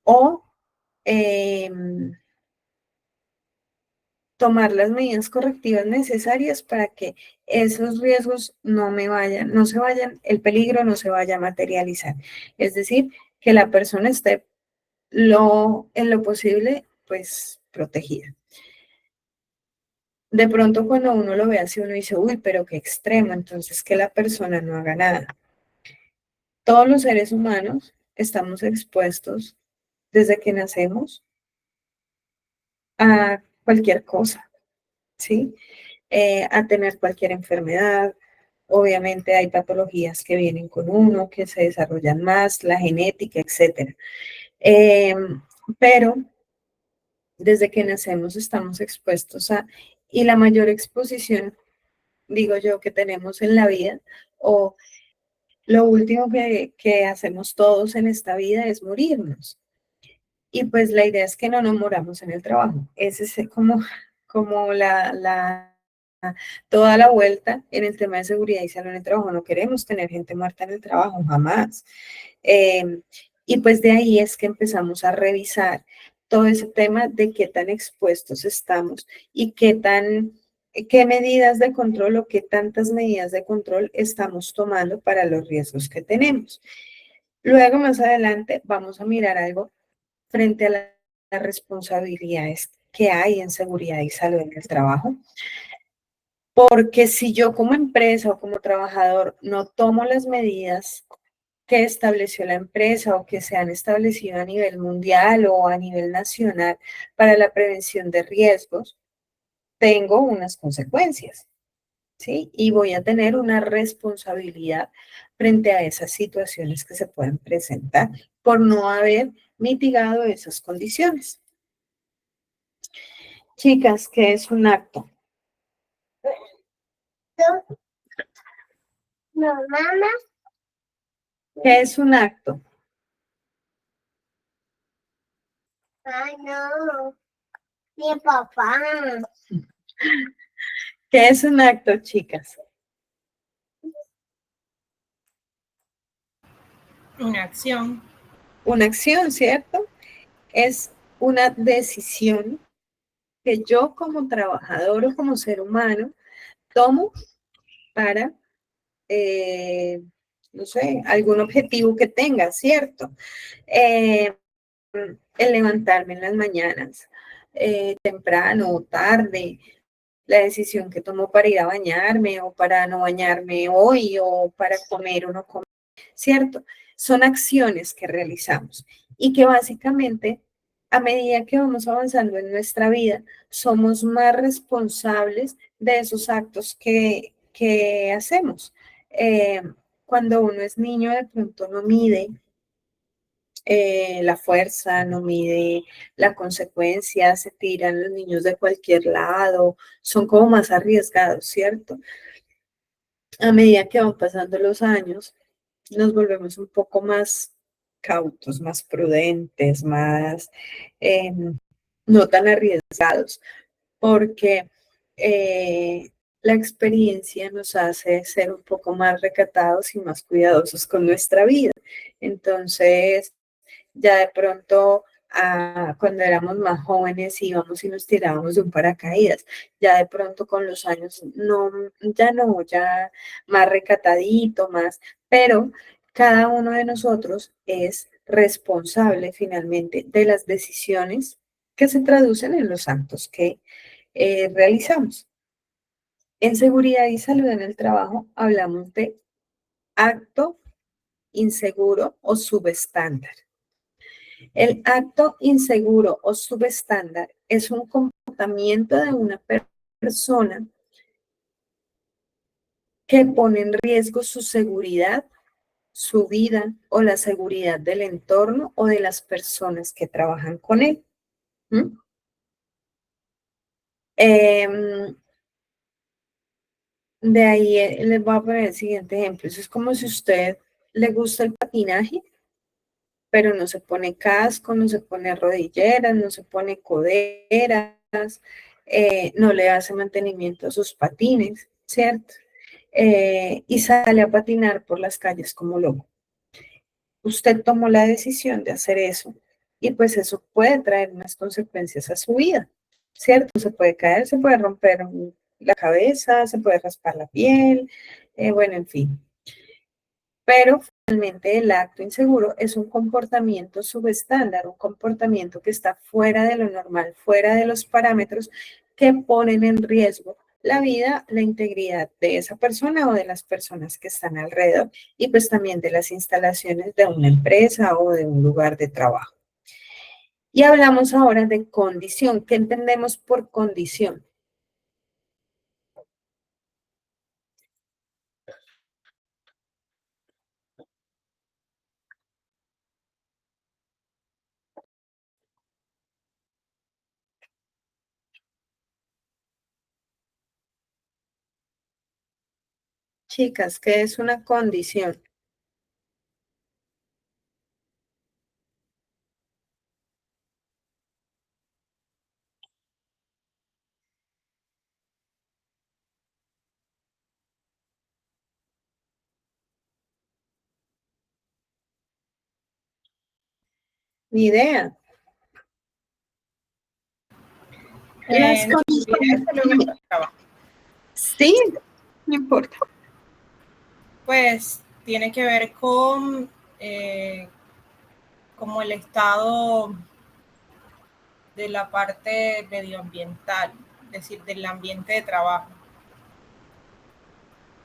o tomar las medidas correctivas necesarias para que esos riesgos no se vayan, el peligro no se vaya a materializar? Es decir, que la persona esté en lo posible, pues, protegida. De pronto cuando uno lo ve así, uno dice, uy, pero qué extremo, entonces que la persona no haga nada. Todos los seres humanos estamos expuestos desde que nacemos a cualquier cosa, ¿sí? A tener cualquier enfermedad. Obviamente hay patologías que vienen con uno, que se desarrollan más, la genética, etcétera. Pero desde que nacemos estamos expuestos y la mayor exposición, digo yo, que tenemos en la vida, o lo último que hacemos todos en esta vida es morirnos. Y pues la idea es que no nos moramos en el trabajo. Ese es como toda la vuelta en el tema de seguridad y salud en el trabajo. No queremos tener gente muerta en el trabajo, jamás. Y pues de ahí es que empezamos a revisar todo ese tema de qué tan expuestos estamos y qué medidas de control o qué tantas medidas de control estamos tomando para los riesgos que tenemos. Luego, más adelante, vamos a mirar algo frente a las responsabilidades que hay en seguridad y salud en el trabajo. Porque si yo como empresa o como trabajador no tomo las medidas que estableció la empresa o que se han establecido a nivel mundial o a nivel nacional para la prevención de riesgos, tengo unas consecuencias, ¿sí? Y voy a tener una responsabilidad frente a esas situaciones que se pueden presentar por no haber mitigado esas condiciones. Chicas, ¿qué es un acto? No, mamá. ¿Qué es un acto? Ay, no. Mi papá. ¿Qué es un acto, chicas? Una acción. Una acción, ¿cierto? Es una decisión que yo como trabajador o como ser humano tomo para, no sé, algún objetivo que tenga, ¿cierto? Eh, el levantarme en las mañanas, temprano o tarde, la decisión que tomo para ir a bañarme o para no bañarme hoy o para comer o no comer, ¿cierto? Son acciones que realizamos y que básicamente a medida que vamos avanzando en nuestra vida, somos más responsables de esos actos que hacemos. Cuando uno es niño, de pronto no mide la fuerza, no mide la consecuencia, se tiran los niños de cualquier lado, son como más arriesgados, ¿cierto? A medida que van pasando los años, nos volvemos un poco más cautos, más prudentes, más no tan arriesgados, porque la experiencia nos hace ser un poco más recatados y más cuidadosos con nuestra vida. Entonces, ya de pronto, cuando éramos más jóvenes íbamos y nos tirábamos de un paracaídas. Ya de pronto con los años, no, ya más recatadito, más, pero cada uno de nosotros es responsable finalmente de las decisiones que se traducen en los actos que realizamos. En seguridad y salud en el trabajo hablamos de acto inseguro o subestándar. El acto inseguro o subestándar es un comportamiento de una persona que pone en riesgo su seguridad, su vida o la seguridad del entorno o de las personas que trabajan con él. ¿Mm? De ahí les voy a poner el siguiente ejemplo. Eso es como si a usted le gusta el patinaje pero no se pone casco, no se pone rodilleras, no se pone coderas, no le hace mantenimiento a sus patines, ¿cierto? Y sale a patinar por las calles como loco. Usted tomó la decisión de hacer eso y pues eso puede traer unas consecuencias a su vida, ¿cierto? Se puede caer, se puede romper la cabeza, se puede raspar la piel, bueno, en fin. Pero finalmente el acto inseguro es un comportamiento subestándar, un comportamiento que está fuera de lo normal, fuera de los parámetros que ponen en riesgo la vida, la integridad de esa persona o de las personas que están alrededor y pues también de las instalaciones de una empresa o de un lugar de trabajo. Y hablamos ahora de condición. ¿Qué entendemos por condición? Chicas, ¿qué es una condición? Ni idea. Las No olvides condiciones. el lugar de trabajo. Sí, no importa. Pues tiene que ver con como el estado de la parte medioambiental, es decir, del ambiente de trabajo.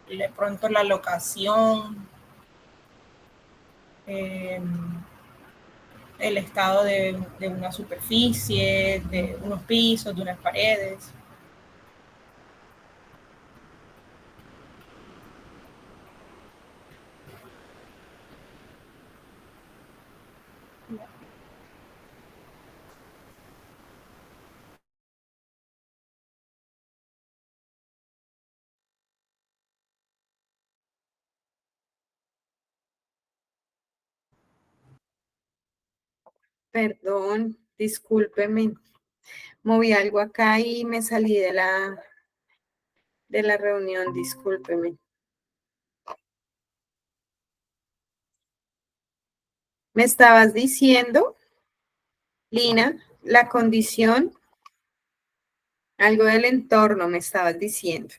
De pronto la locación, eh, el estado de una superficie, de unos pisos, de unas paredes. Perdón, discúlpeme. Moví algo acá y me salí de la reunión, discúlpeme. Me estabas diciendo, Lina, la condición, algo del entorno me estabas diciendo.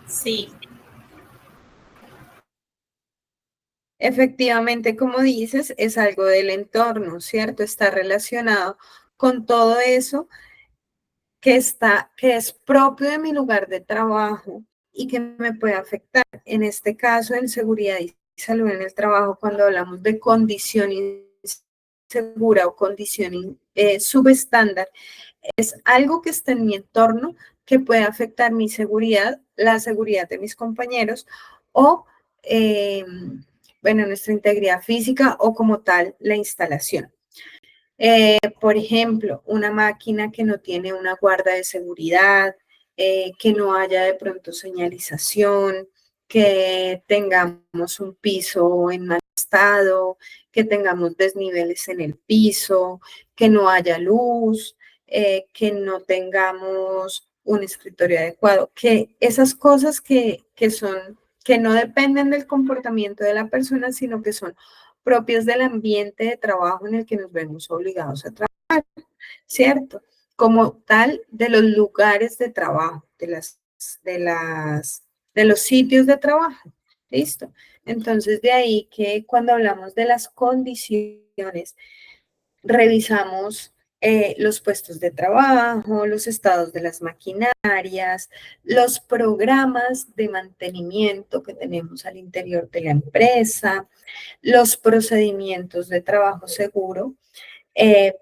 Sí. Efectivamente, como dices, es algo del entorno, ¿cierto? Está relacionado con todo eso que es propio de mi lugar de trabajo y que me puede afectar. En este caso, en seguridad y salud en el trabajo, cuando hablamos de condición insegura o condición subestándar, es algo que está en mi entorno que puede afectar mi seguridad, la seguridad de mis compañeros o, bueno, nuestra integridad física o como tal la instalación. Por ejemplo, una máquina que no tiene una guarda de seguridad, que no haya de pronto señalización, que tengamos un piso en mal estado, que tengamos desniveles en el piso, que no haya luz, que no tengamos un escritorio adecuado, que esas cosas que no dependen del comportamiento de la persona, sino que son propias del ambiente de trabajo en el que nos vemos obligados a trabajar, ¿cierto? Como tal, de los lugares de trabajo, de los sitios de trabajo, ¿listo? Entonces, de ahí que cuando hablamos de las condiciones, revisamos los puestos de trabajo, los estados de las maquinarias, los programas de mantenimiento que tenemos al interior de la empresa, los procedimientos de trabajo seguro,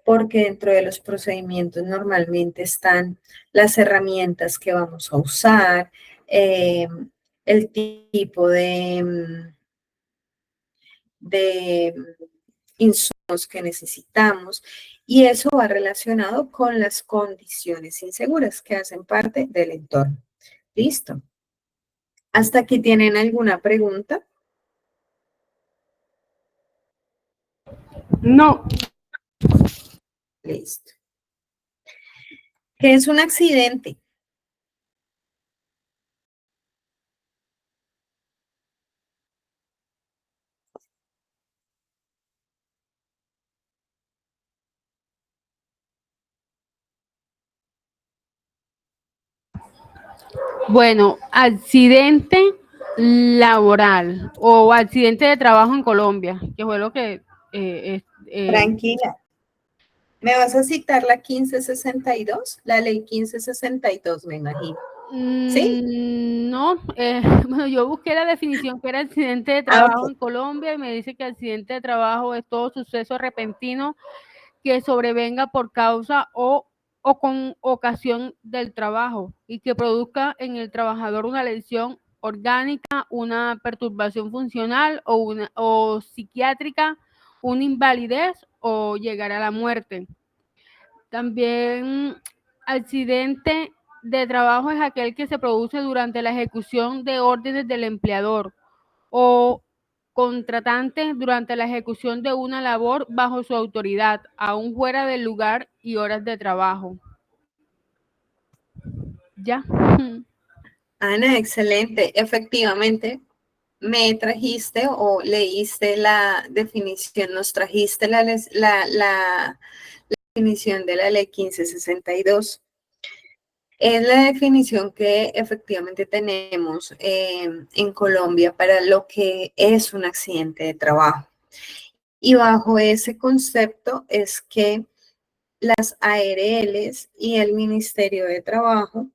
porque dentro de los procedimientos normalmente están las herramientas que vamos a usar, el tipo de insumos que necesitamos y eso va relacionado con las condiciones inseguras que hacen parte del entorno. ¿Listo? ¿Hasta aquí tienen alguna pregunta? No. Listo. ¿Qué es un accidente? Bueno, accidente laboral o accidente de trabajo en Colombia, que fue lo que... Tranquila. ¿Me vas a citar la 1562? La ley 1562, me imagino. ¿Sí? No, bueno, yo busqué la definición que era accidente de Ah, trabajo ok. en Colombia y me dice que accidente de trabajo es todo suceso repentino que sobrevenga por causa o con ocasión del trabajo y que produzca en el trabajador una lesión orgánica, una perturbación funcional o psiquiátrica, una invalidez o llegar a la muerte. También accidente de trabajo es aquel que se produce durante la ejecución de órdenes del empleador o contratante durante la ejecución de una labor bajo su autoridad, aún fuera del lugar y horas de trabajo. ¿Ya? Ana, excelente. Efectivamente, me trajiste o leíste la definición, nos trajiste la definición de la ley 1562. Es la definición que efectivamente tenemos en Colombia para lo que es un accidente de trabajo. Y bajo ese concepto es que las ARLs y el Ministerio de Trabajo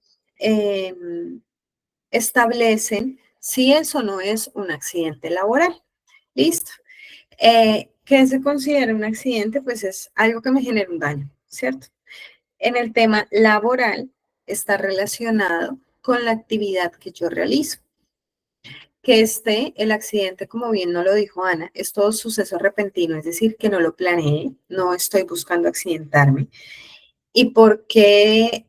establecen si eso no es un accidente laboral. Listo. ¿Qué se considera un accidente? Pues es algo que me genera un daño, ¿cierto? En el tema laboral está relacionado con la actividad que yo realizo. Que el accidente, como bien no lo dijo Ana, es todo suceso repentino, es decir, que no lo planeé, no estoy buscando accidentarme. ¿Y por qué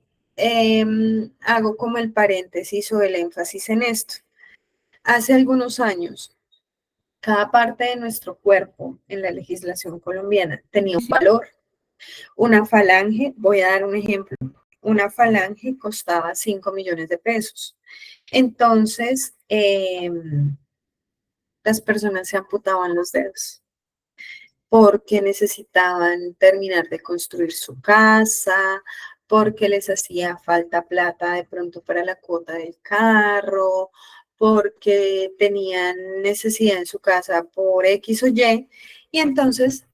hago como el paréntesis o el énfasis en esto? Hace algunos años, cada parte de nuestro cuerpo en la legislación colombiana tenía un valor. Una falange, voy a dar un ejemplo, una falange costaba 5 millones de pesos. Entonces, las personas se amputaban los dedos porque necesitaban terminar de construir su casa, porque les hacía falta plata de pronto para la cuota del carro, porque tenían necesidad en su casa por X o y entonces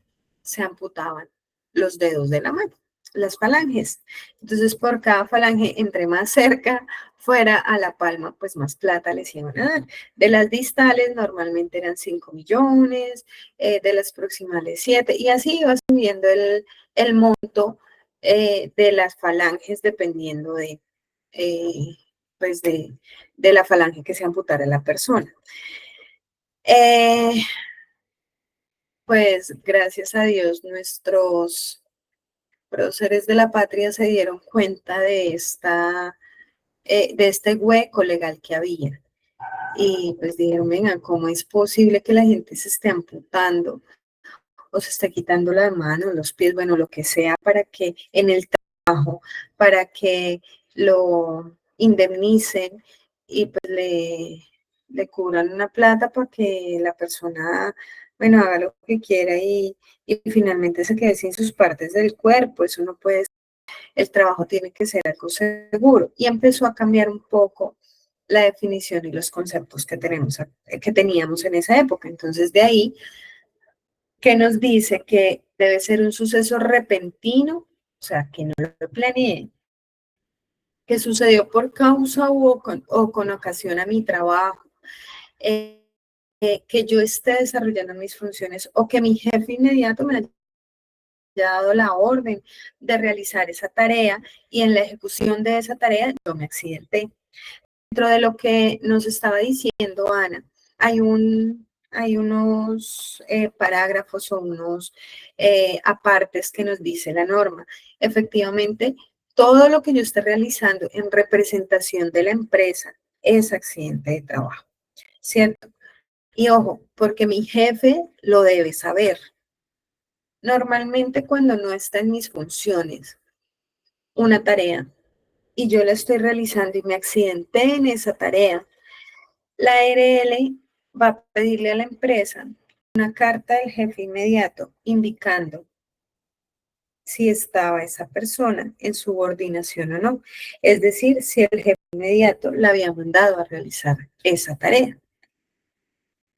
se amputaban los dedos de la mano, las falanges. Entonces, por cada falange, entre más cerca fuera a la palma, pues más plata les iban a dar. De las distales normalmente eran 5 millones, de las proximales 7, y así iba subiendo el monto de las falanges dependiendo eh, pues de la falange que se amputara la persona. Pues gracias a Dios nuestros próceres de la patria se dieron cuenta de este hueco legal que había. Y pues dijeron, venga, ¿cómo es posible que la gente se esté amputando o se esté quitando las manos, los pies, bueno, lo que sea, para que en el trabajo, para que lo indemnicen y pues le cubran una plata para que la persona, bueno, haga lo que quiera y finalmente se quede sin sus partes del cuerpo? Eso no puede ser. El trabajo tiene que ser algo seguro. Y empezó a cambiar un poco la definición y los conceptos que teníamos en esa época. Entonces, de ahí que nos dice que debe ser un suceso repentino, o sea, que no lo planeé, que sucedió por causa o con ocasión a mi trabajo, que yo esté desarrollando mis funciones o que mi jefe inmediato me haya dado la orden de realizar esa tarea y en la ejecución de esa tarea yo me accidenté. Dentro de lo que nos estaba diciendo Ana, hay unos parágrafos o unos apartes que nos dice la norma. Efectivamente, todo lo que yo esté realizando en representación de la empresa es accidente de trabajo, ¿cierto? Y ojo, porque mi jefe lo debe saber. Normalmente cuando no está en mis funciones una tarea y yo la estoy realizando y me accidenté en esa tarea, la ARL va a pedirle a la empresa una carta del jefe inmediato indicando si estaba esa persona en subordinación o no. Es decir, si el jefe inmediato la había mandado a realizar esa tarea.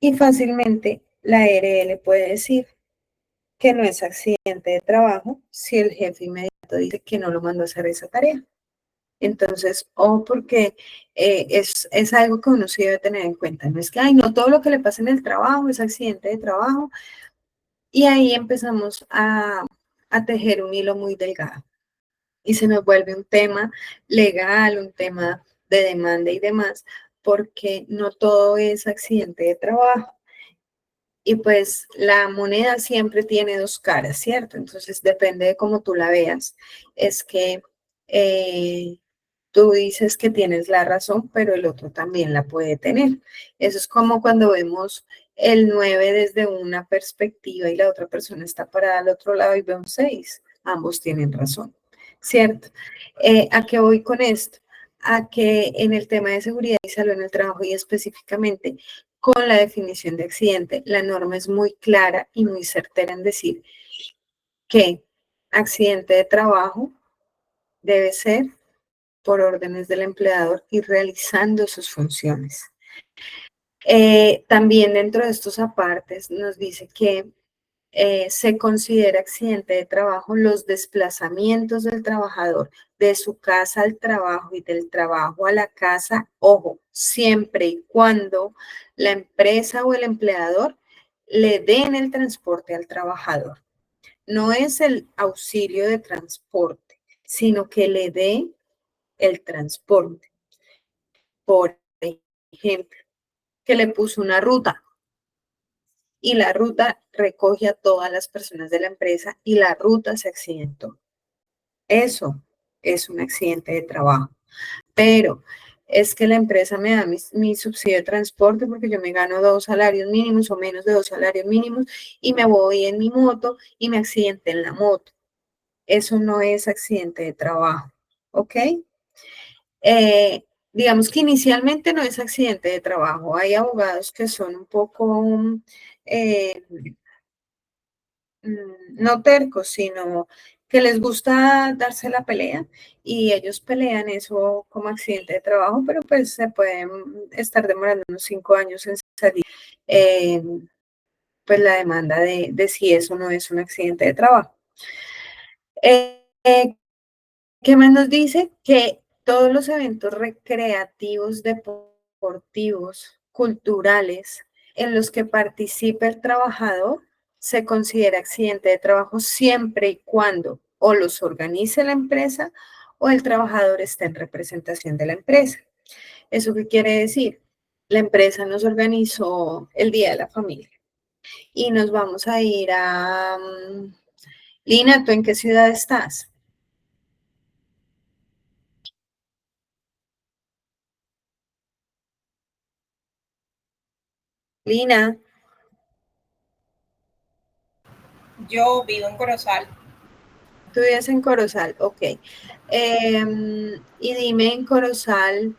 Y fácilmente la ARL puede decir que no es accidente de trabajo si el jefe inmediato dice que no lo mandó a hacer esa tarea. Entonces, porque es algo que uno sí debe tener en cuenta. No es que, ay, no todo lo que le pasa en el trabajo es accidente de trabajo. Y ahí empezamos a tejer un hilo muy delgado. Y se nos vuelve un tema legal, un tema de demanda y demás, porque no todo es accidente de trabajo. Y pues la moneda siempre tiene dos caras, ¿cierto? Entonces depende de cómo tú la veas. Es que tú dices que tienes la razón, pero el otro también la puede tener. Eso es como cuando vemos el 9 desde una perspectiva y la otra persona está parada al otro lado y ve un 6. Ambos tienen razón, ¿cierto? ¿A qué voy con esto? A que en el tema de seguridad y salud en el trabajo y específicamente con la definición de accidente, la norma es muy clara y muy certera en decir que accidente de trabajo debe ser por órdenes del empleador y realizando sus funciones. También dentro de estos apartes nos dice que se considera accidente de trabajo los desplazamientos del trabajador de su casa al trabajo y del trabajo a la casa, ojo, siempre y cuando la empresa o el empleador le den el transporte al trabajador. No es el auxilio de transporte, sino que le dé el transporte. Por ejemplo, que le puso una ruta y la ruta recoge a todas las personas de la empresa y la ruta se accidentó. Eso es un accidente de trabajo. Pero es que la empresa me da mi subsidio de transporte porque yo me gano 2 salarios mínimos o menos de 2 salarios mínimos y me voy en mi moto y me accidenté en la moto. Eso no es accidente de trabajo, ¿ok? Digamos que inicialmente no es accidente de trabajo. Hay abogados que son un poco, eh, no tercos, sino que les gusta darse la pelea y ellos pelean eso como accidente de trabajo, pero pues se pueden estar demorando unos 5 años en salir eh, pues la demanda de si eso no es un accidente de trabajo. ¿Qué más nos dice? Que todos los eventos recreativos, deportivos, culturales en los que participe el trabajador se considera accidente de trabajo siempre y cuando o los organice la empresa o el trabajador esté en representación de la empresa. ¿Eso qué quiere decir? La empresa nos organizó el Día de la Familia y nos vamos a ir a... Lina, ¿tú en qué ciudad estás? Lina. Yo vivo en Corozal. Tú vives en Corozal, ok. Y dime en Corozal,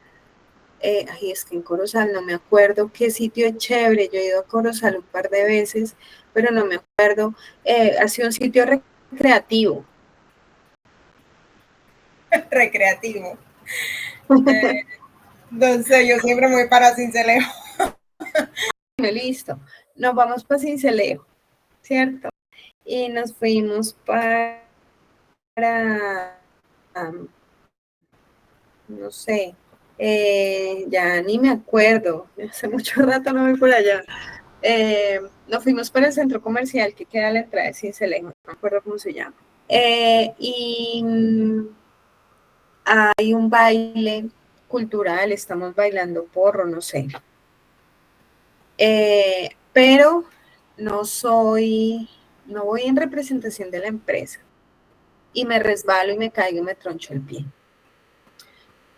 ay, es que en Corozal no me acuerdo qué sitio es chévere. Yo he ido a Corozal un par de veces, pero no me acuerdo. Ha sido un sitio recreativo. Recreativo. No sé, yo siempre me voy para Sincelejo. Listo. Nos vamos para Sincelejo, ¿cierto? Y nos fuimos para no sé, ya ni me acuerdo, hace mucho rato no voy por allá. Nos fuimos para el centro comercial que queda a la entrada de Sincelejo, no me acuerdo cómo se llama. Y hay un baile cultural, estamos bailando porro, no sé. Pero no voy en representación de la empresa y me resbalo y me caigo y me troncho el pie.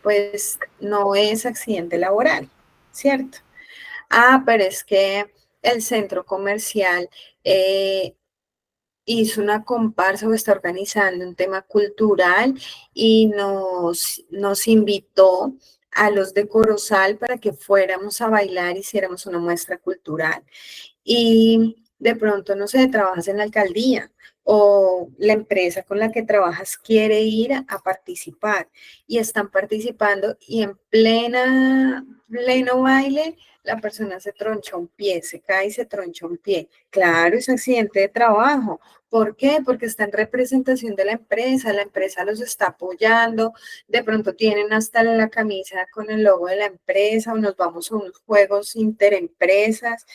Pues no es accidente laboral, ¿cierto? Pero es que el centro comercial hizo una comparsa o está organizando un tema cultural y nos invitó a los de Corozal para que fuéramos a bailar, hiciéramos una muestra cultural. Y de pronto, no sé, trabajas en la alcaldía o la empresa con la que trabajas quiere ir a participar y están participando y en pleno baile la persona se troncha un pie, se cae y se troncha un pie. Claro, es accidente de trabajo. ¿Por qué? Porque está en representación de la empresa los está apoyando, de pronto tienen hasta la camisa con el logo de la empresa o nos vamos a unos juegos interempresas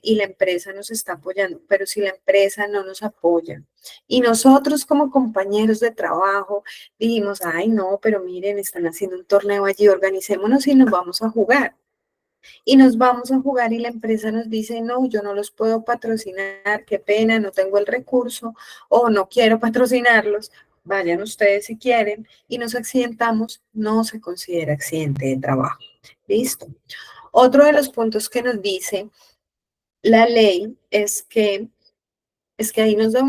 y la empresa nos está apoyando, pero si la empresa no nos apoya y nosotros como compañeros de trabajo dijimos, ay no, pero miren, están haciendo un torneo allí, organicémonos y nos vamos a jugar. Y nos vamos a jugar y la empresa nos dice, no, yo no los puedo patrocinar, qué pena, no tengo el recurso o no quiero patrocinarlos, vayan ustedes si quieren y nos accidentamos, no se considera accidente de trabajo. ¿Listo? Otro de los puntos que nos dice la ley es que ahí nos da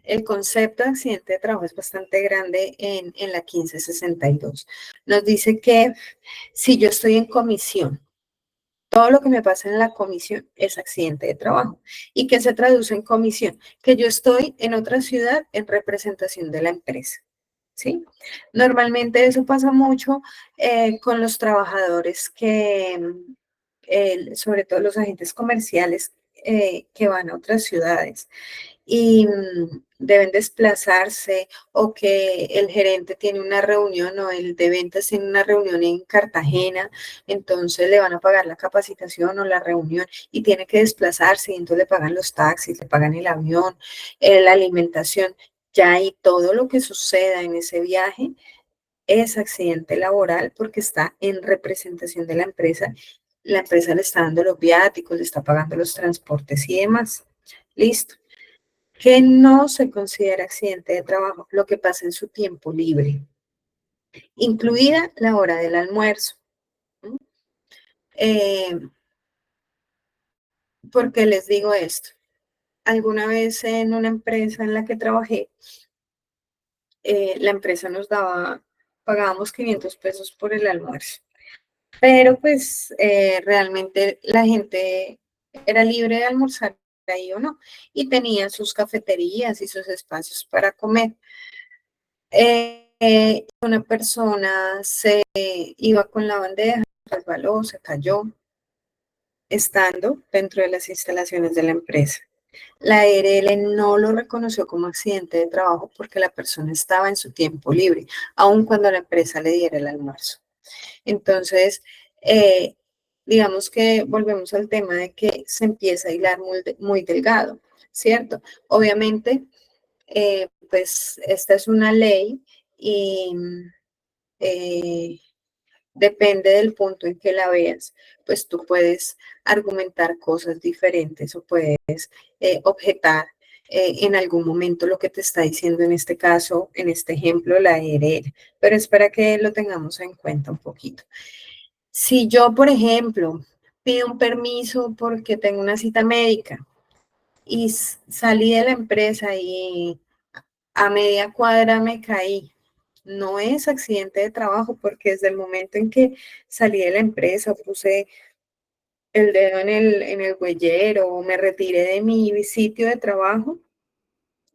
el concepto de accidente de trabajo es bastante grande en la 1562. Nos dice que si yo estoy en comisión, todo lo que me pasa en la comisión es accidente de trabajo. ¿Y qué se traduce en comisión? Que yo estoy en otra ciudad en representación de la empresa. ¿Sí? Normalmente eso pasa mucho con los trabajadores sobre todo los agentes comerciales que van a otras ciudades y deben desplazarse o que el gerente tiene una reunión o el de ventas tiene una reunión en Cartagena, entonces le van a pagar la capacitación o la reunión y tiene que desplazarse y entonces le pagan los taxis, le pagan el avión, la alimentación, ya y todo lo que suceda en ese viaje es accidente laboral porque está en representación de la empresa le está dando los viáticos, le está pagando los transportes y demás. Listo. Que no se considera accidente de trabajo, lo que pasa en su tiempo libre, incluida la hora del almuerzo. Eh, ¿Por qué les digo esto? Alguna vez en una empresa en la que trabajé, la empresa nos pagábamos 500 pesos por el almuerzo, pero pues realmente la gente era libre de almorzar ahí o no, y tenía sus cafeterías y sus espacios para comer. Una persona se iba con la bandeja, resbaló, se cayó, estando dentro de las instalaciones de la empresa. La ARL no lo reconoció como accidente de trabajo porque la persona estaba en su tiempo libre, aun cuando la empresa le diera el almuerzo. Entonces, digamos que volvemos al tema de que se empieza a hilar muy delgado, ¿cierto? Obviamente, pues esta es una ley y depende del punto en que la veas, pues tú puedes argumentar cosas diferentes o puedes objetar en algún momento lo que te está diciendo en este caso, en este ejemplo, la ERL, pero es para que lo tengamos en cuenta un poquito. Si yo, por ejemplo, pido un permiso porque tengo una cita médica y salí de la empresa y a media cuadra me caí, no es accidente de trabajo porque desde el momento en que salí de la empresa, puse el dedo en el huellero o me retiré de mi sitio de trabajo,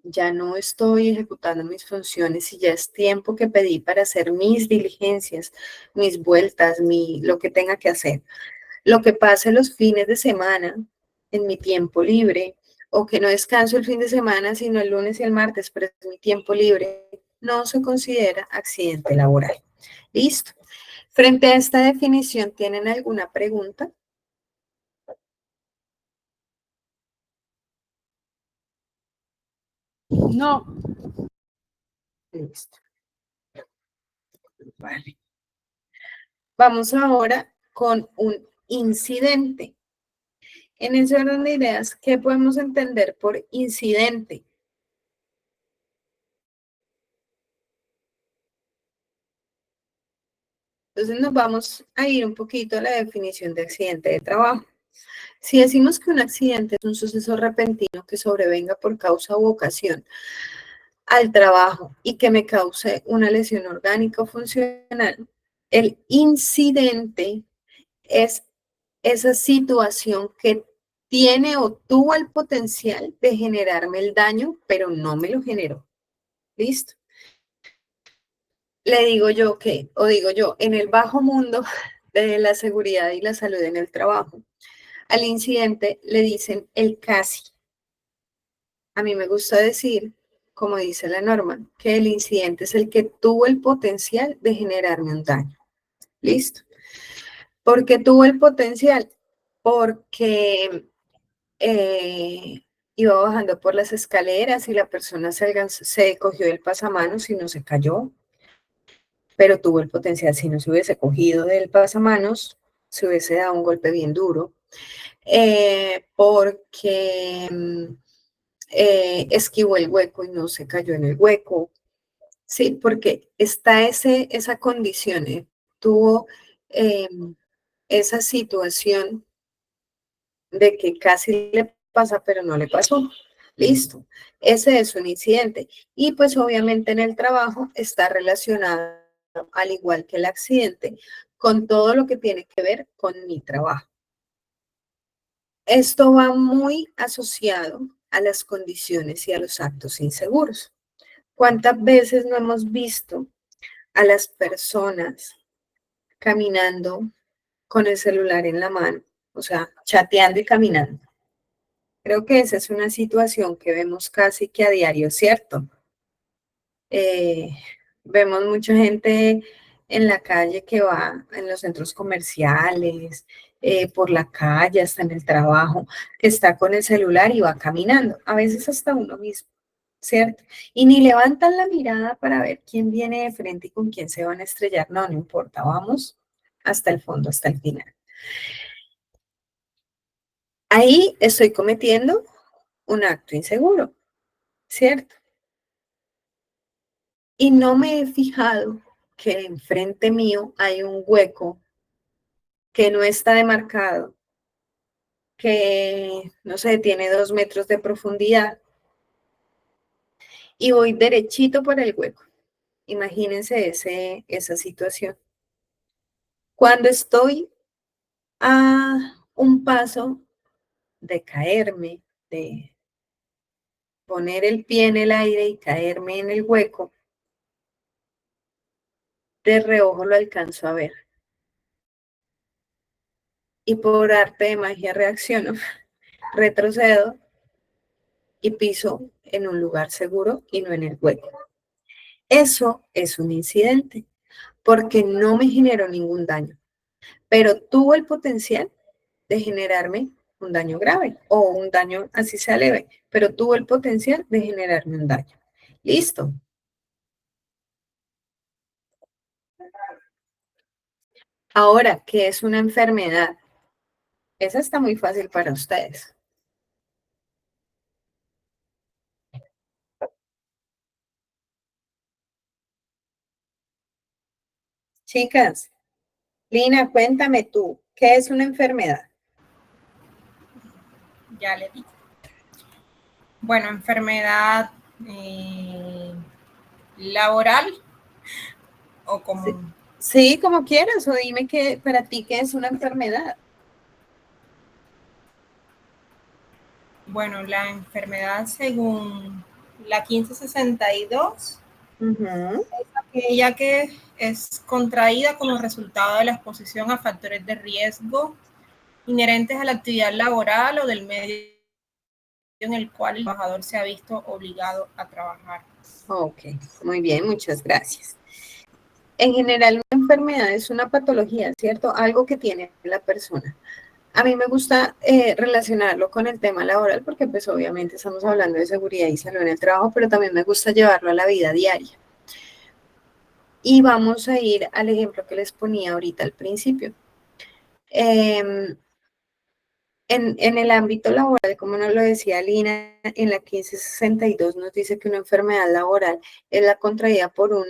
ya no estoy ejecutando mis funciones y ya es tiempo que pedí para hacer mis diligencias, mis vueltas, lo que tenga que hacer. Lo que pase los fines de semana en mi tiempo libre o que no descanso el fin de semana sino el lunes y el martes, pero es mi tiempo libre, no se considera accidente laboral. Listo. Frente a esta definición, ¿tienen alguna pregunta? No. Listo. Vale. Vamos ahora con un incidente. En ese orden de ideas, ¿qué podemos entender por incidente? Entonces nos vamos a ir un poquito a la definición de accidente de trabajo. Si decimos que un accidente es un suceso repentino que sobrevenga por causa u ocasión al trabajo y que me cause una lesión orgánica o funcional, el incidente es esa situación que tiene o tuvo el potencial de generarme el daño, pero no me lo generó. ¿Listo? Le digo yo que, o digo yo, en el bajo mundo de la seguridad y la salud en el trabajo, al incidente le dicen el casi. A mí me gusta decir, como dice la norma, que el incidente es el que tuvo el potencial de generarme un daño. ¿Listo? ¿Por qué tuvo el potencial? Porque iba bajando por las escaleras y la persona se cogió el pasamanos y no se cayó, pero tuvo el potencial. Si no se hubiese cogido del pasamanos, se hubiese dado un golpe bien duro. Porque esquivó el hueco y no se cayó en el hueco. Sí, porque está esa condición, tuvo eh, esa situación de que casi le pasa, pero no le pasó. Listo. Ese es un incidente. Y pues obviamente en el trabajo está relacionado, al igual que el accidente, con todo lo que tiene que ver con mi trabajo. Esto va muy asociado a las condiciones y a los actos inseguros. ¿Cuántas veces no hemos visto a las personas caminando con el celular en la mano? O sea, chateando y caminando. Creo que esa es una situación que vemos casi que a diario, ¿cierto? Eh, Vemos mucha gente en la calle que va en los centros comerciales, por la calle, hasta en el trabajo, que está con el celular y va caminando, a veces hasta uno mismo, ¿cierto? Y ni levantan la mirada para ver quién viene de frente y con quién se van a estrellar, no, no importa, vamos hasta el fondo, hasta el final. Ahí estoy cometiendo un acto inseguro, ¿cierto? Y no me he fijado que enfrente mío hay un hueco que no está demarcado, que no sé, tiene 2 metros de profundidad y voy derechito por el hueco. Imagínense esa situación. Cuando estoy a un paso de caerme, de poner el pie en el aire y caerme en el hueco, de reojo lo alcanzo a ver. Y por arte de magia reacciono, retrocedo y piso en un lugar seguro y no en el hueco. Eso es un incidente porque no me generó ningún daño, pero tuvo el potencial de generarme un daño grave o un daño así sea leve, pero tuvo el potencial de generarme un daño. Listo. Ahora, ¿qué es una enfermedad? Esa está muy fácil para ustedes. Chicas, Lina, cuéntame tú, ¿qué es una enfermedad? Ya le digo. Bueno, enfermedad laboral o común. Sí, como quieras, o dime que para ti qué es una enfermedad. Bueno, la enfermedad según la 1562 es aquella que es contraída como resultado de la exposición a factores de riesgo inherentes a la actividad laboral o del medio en el cual el trabajador se ha visto obligado a trabajar. Ok, muy bien, muchas gracias. En general, una enfermedad es una patología, ¿cierto? Algo que tiene la persona. A mí me gusta relacionarlo con el tema laboral porque pues obviamente estamos hablando de seguridad y salud en el trabajo, pero también me gusta llevarlo a la vida diaria. Y vamos a ir al ejemplo que les ponía ahorita al principio. En el ámbito laboral, como nos lo decía Lina, en la 1562 nos dice que una enfermedad laboral es la contraída por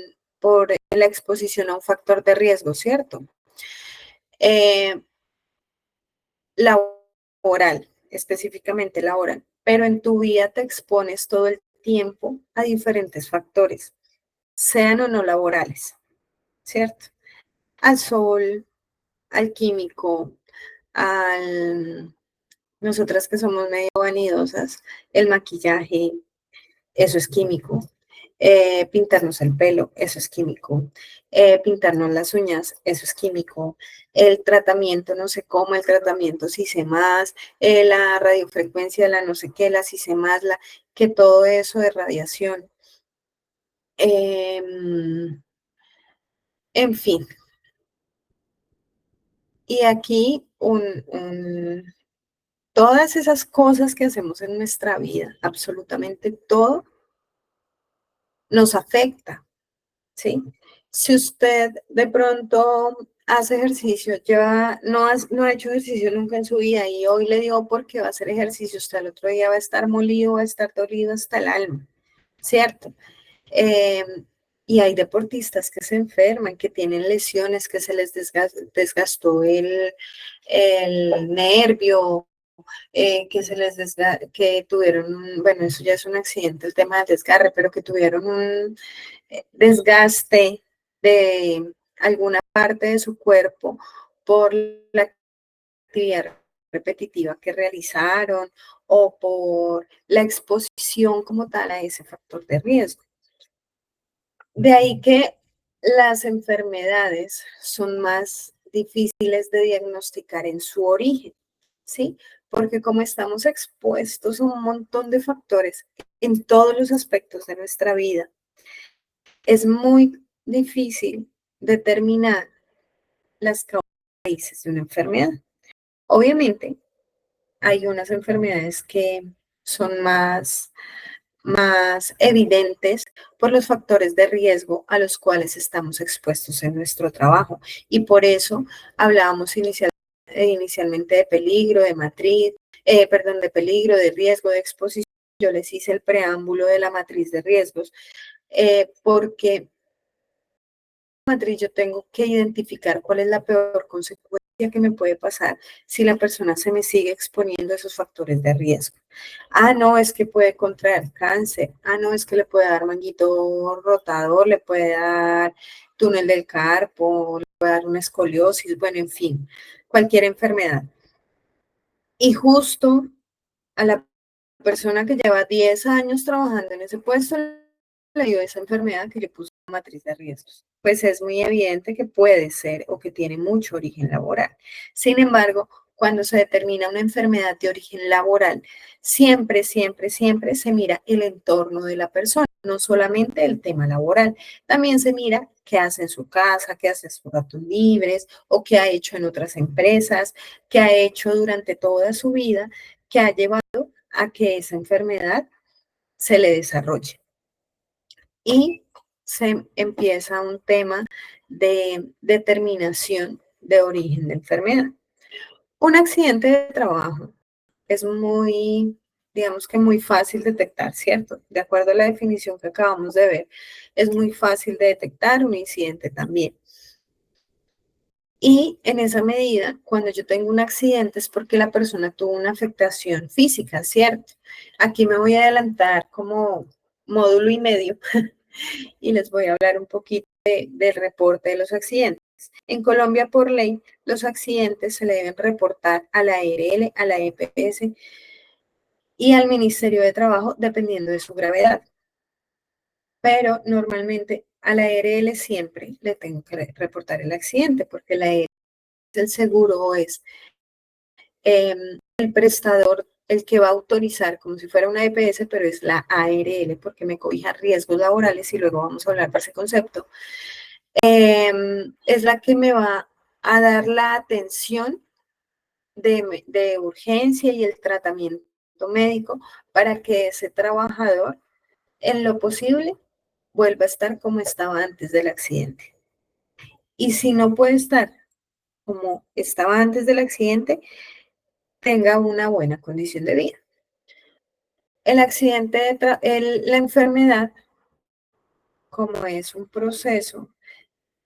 la exposición a un factor de riesgo, ¿cierto? laboral, específicamente laboral, pero en tu vida te expones todo el tiempo a diferentes factores, sean o no laborales, ¿cierto? Al sol, al químico, nosotras que somos medio vanidosas, el maquillaje, eso es químico. Pintarnos el pelo, eso es químico. Pintarnos las uñas, eso es químico. El tratamiento, no sé cómo, el tratamiento si sé más, la radiofrecuencia, la no sé qué, la si sé más, que todo eso es radiación. En fin. Y aquí todas esas cosas que hacemos en nuestra vida, absolutamente todo, nos afecta, ¿sí? Si usted de pronto hace ejercicio, no ha hecho ejercicio nunca en su vida y hoy le dio porque va a hacer ejercicio, usted al otro día va a estar molido, va a estar dolido hasta el alma, ¿cierto? Y hay deportistas que se enferman, que tienen lesiones, que se les desgastó el nervio, que tuvieron, bueno, eso ya es un accidente, el tema del desgarre, pero que tuvieron un desgaste de alguna parte de su cuerpo por la actividad repetitiva que realizaron o por la exposición como tal a ese factor de riesgo. De ahí que las enfermedades son más difíciles de diagnosticar en su origen, ¿sí? Porque como estamos expuestos a un montón de factores en todos los aspectos de nuestra vida, es muy difícil determinar las causas de una enfermedad. Obviamente, hay unas enfermedades que son más evidentes por los factores de riesgo a los cuales estamos expuestos en nuestro trabajo. Y por eso hablábamos inicialmente de peligro, de matriz, de peligro, de riesgo, de exposición. Yo les hice el preámbulo de la matriz de riesgos, porque matriz yo tengo que identificar cuál es la peor consecuencia que me puede pasar si la persona se me sigue exponiendo a esos factores de riesgo. No, es que puede contraer cáncer. No, es que le puede dar manguito rotador, le puede dar túnel del carpo, le puede dar una escoliosis, bueno, en fin, cualquier enfermedad. Y justo a la persona que lleva 10 años trabajando en ese puesto le dio esa enfermedad que le puso matriz de riesgos. Pues es muy evidente que puede ser o que tiene mucho origen laboral. Sin embargo, cuando se determina una enfermedad de origen laboral, siempre, siempre, siempre se mira el entorno de la persona, no solamente el tema laboral, también se mira qué hace en su casa, qué hace en sus ratos libres o qué ha hecho en otras empresas, qué ha hecho durante toda su vida, que ha llevado a que esa enfermedad se le desarrolle. Y se empieza un tema de determinación de origen de enfermedad. Un accidente de trabajo es muy, digamos que muy fácil detectar, ¿cierto? De acuerdo a la definición que acabamos de ver, es muy fácil de detectar un incidente también. Y en esa medida, cuando yo tengo un accidente es porque la persona tuvo una afectación física, ¿cierto? Aquí me voy a adelantar como módulo y medio y les voy a hablar un poquito del reporte de los accidentes. En Colombia, por ley, los accidentes se le deben reportar a la ARL, a la EPS y al Ministerio de Trabajo, dependiendo de su gravedad. Pero normalmente a la ARL siempre le tengo que reportar el accidente, porque la ARL es el seguro o es el prestador el que va a autorizar, como si fuera una EPS, pero es la ARL, porque me cobija riesgos laborales y luego vamos a hablar de ese concepto. Es la que me va a dar la atención de urgencia y el tratamiento médico para que ese trabajador, en lo posible, vuelva a estar como estaba antes del accidente. Y si no puede estar como estaba antes del accidente, tenga una buena condición de vida. El accidente, la enfermedad, como es un proceso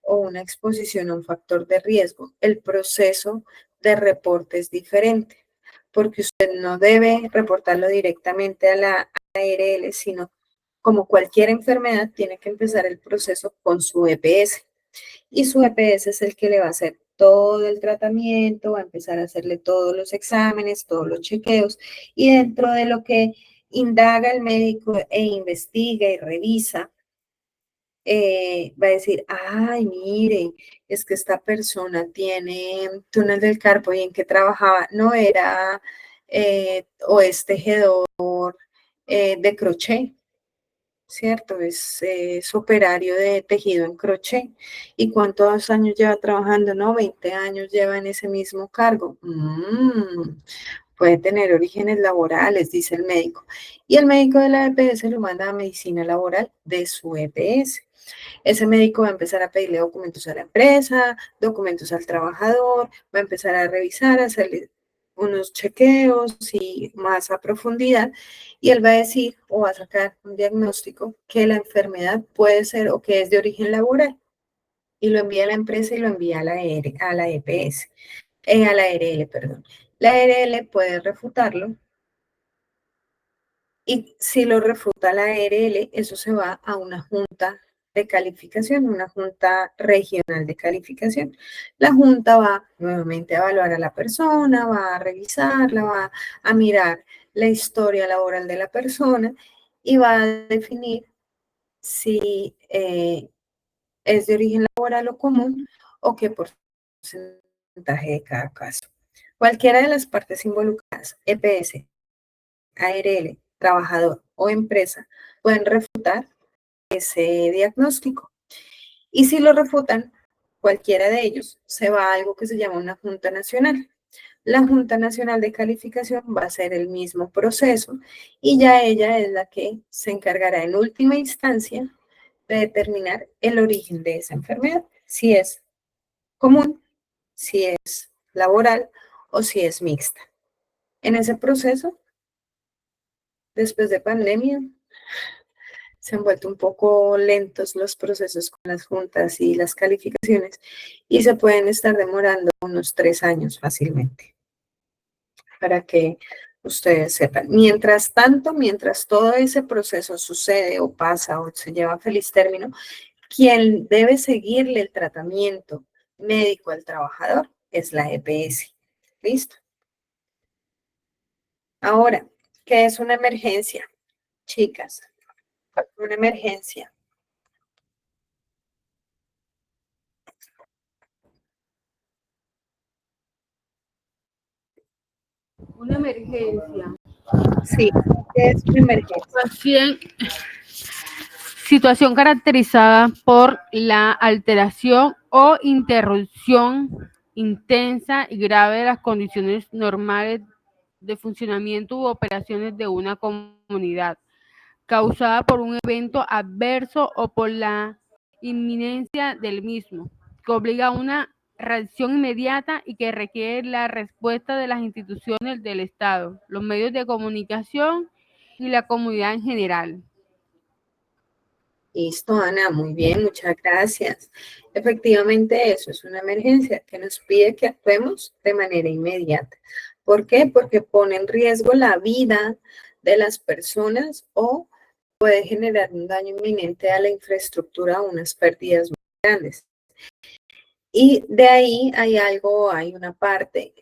o una exposición a un factor de riesgo, el proceso de reporte es diferente, porque usted no debe reportarlo directamente a la ARL, sino como cualquier enfermedad, tiene que empezar el proceso con su EPS. Y su EPS es el que le va a hacer todo el tratamiento, va a empezar a hacerle todos los exámenes, todos los chequeos, y dentro de lo que indaga el médico e investiga y revisa, va a decir, ay, mire, es que esta persona tiene túnel del carpo y en que trabajaba, no era o es tejedor de crochet, ¿cierto? Es operario de tejido en crochet. ¿Y cuántos años lleva trabajando? No, 20 años lleva en ese mismo cargo. Puede tener orígenes laborales, dice el médico. Y el médico de la EPS lo manda a medicina laboral de su EPS. Ese médico va a empezar a pedirle documentos a la empresa, documentos al trabajador, va a empezar a revisar, a hacerle unos chequeos y más a profundidad, y él va a decir o va a sacar un diagnóstico que la enfermedad puede ser o que es de origen laboral, y lo envía a la empresa y lo envía a la EPS, a la ARL, perdón. La ARL puede refutarlo, y si lo refuta la ARL, eso se va a una junta de calificación, una junta regional de calificación. La junta va nuevamente a evaluar a la persona, va a revisarla, va a mirar la historia laboral de la persona y va a definir si es de origen laboral o común o qué porcentaje de cada caso. Cualquiera de las partes involucradas, EPS, ARL, trabajador o empresa, pueden refutar ese diagnóstico. Y si lo refutan, cualquiera de ellos, se va a algo que se llama una Junta Nacional. La Junta Nacional de Calificación va a ser el mismo proceso y ya ella es la que se encargará en última instancia de determinar el origen de esa enfermedad, si es común, si es laboral o si es mixta. En ese proceso, después de pandemia, se han vuelto un poco lentos los procesos con las juntas y las calificaciones y se pueden estar demorando unos 3 años fácilmente, para que ustedes sepan. Mientras tanto, mientras todo ese proceso sucede o pasa o se lleva a feliz término, quien debe seguirle el tratamiento médico al trabajador es la EPS. ¿Listo? Ahora, ¿qué es una emergencia? Chicas, una emergencia. Una emergencia. Sí, ¿qué es una emergencia? Situación caracterizada por la alteración o interrupción intensa y grave de las condiciones normales de funcionamiento u operaciones de una comunidad, causada por un evento adverso o por la inminencia del mismo, que obliga a una reacción inmediata y que requiere la respuesta de las instituciones del Estado, los medios de comunicación y la comunidad en general. Listo, Ana, muy bien, muchas gracias. Efectivamente, eso es una emergencia que nos pide que actuemos de manera inmediata. ¿Por qué? Porque pone en riesgo la vida de las personas o puede generar un daño inminente a la infraestructura o unas pérdidas muy grandes. Y de ahí hay una parte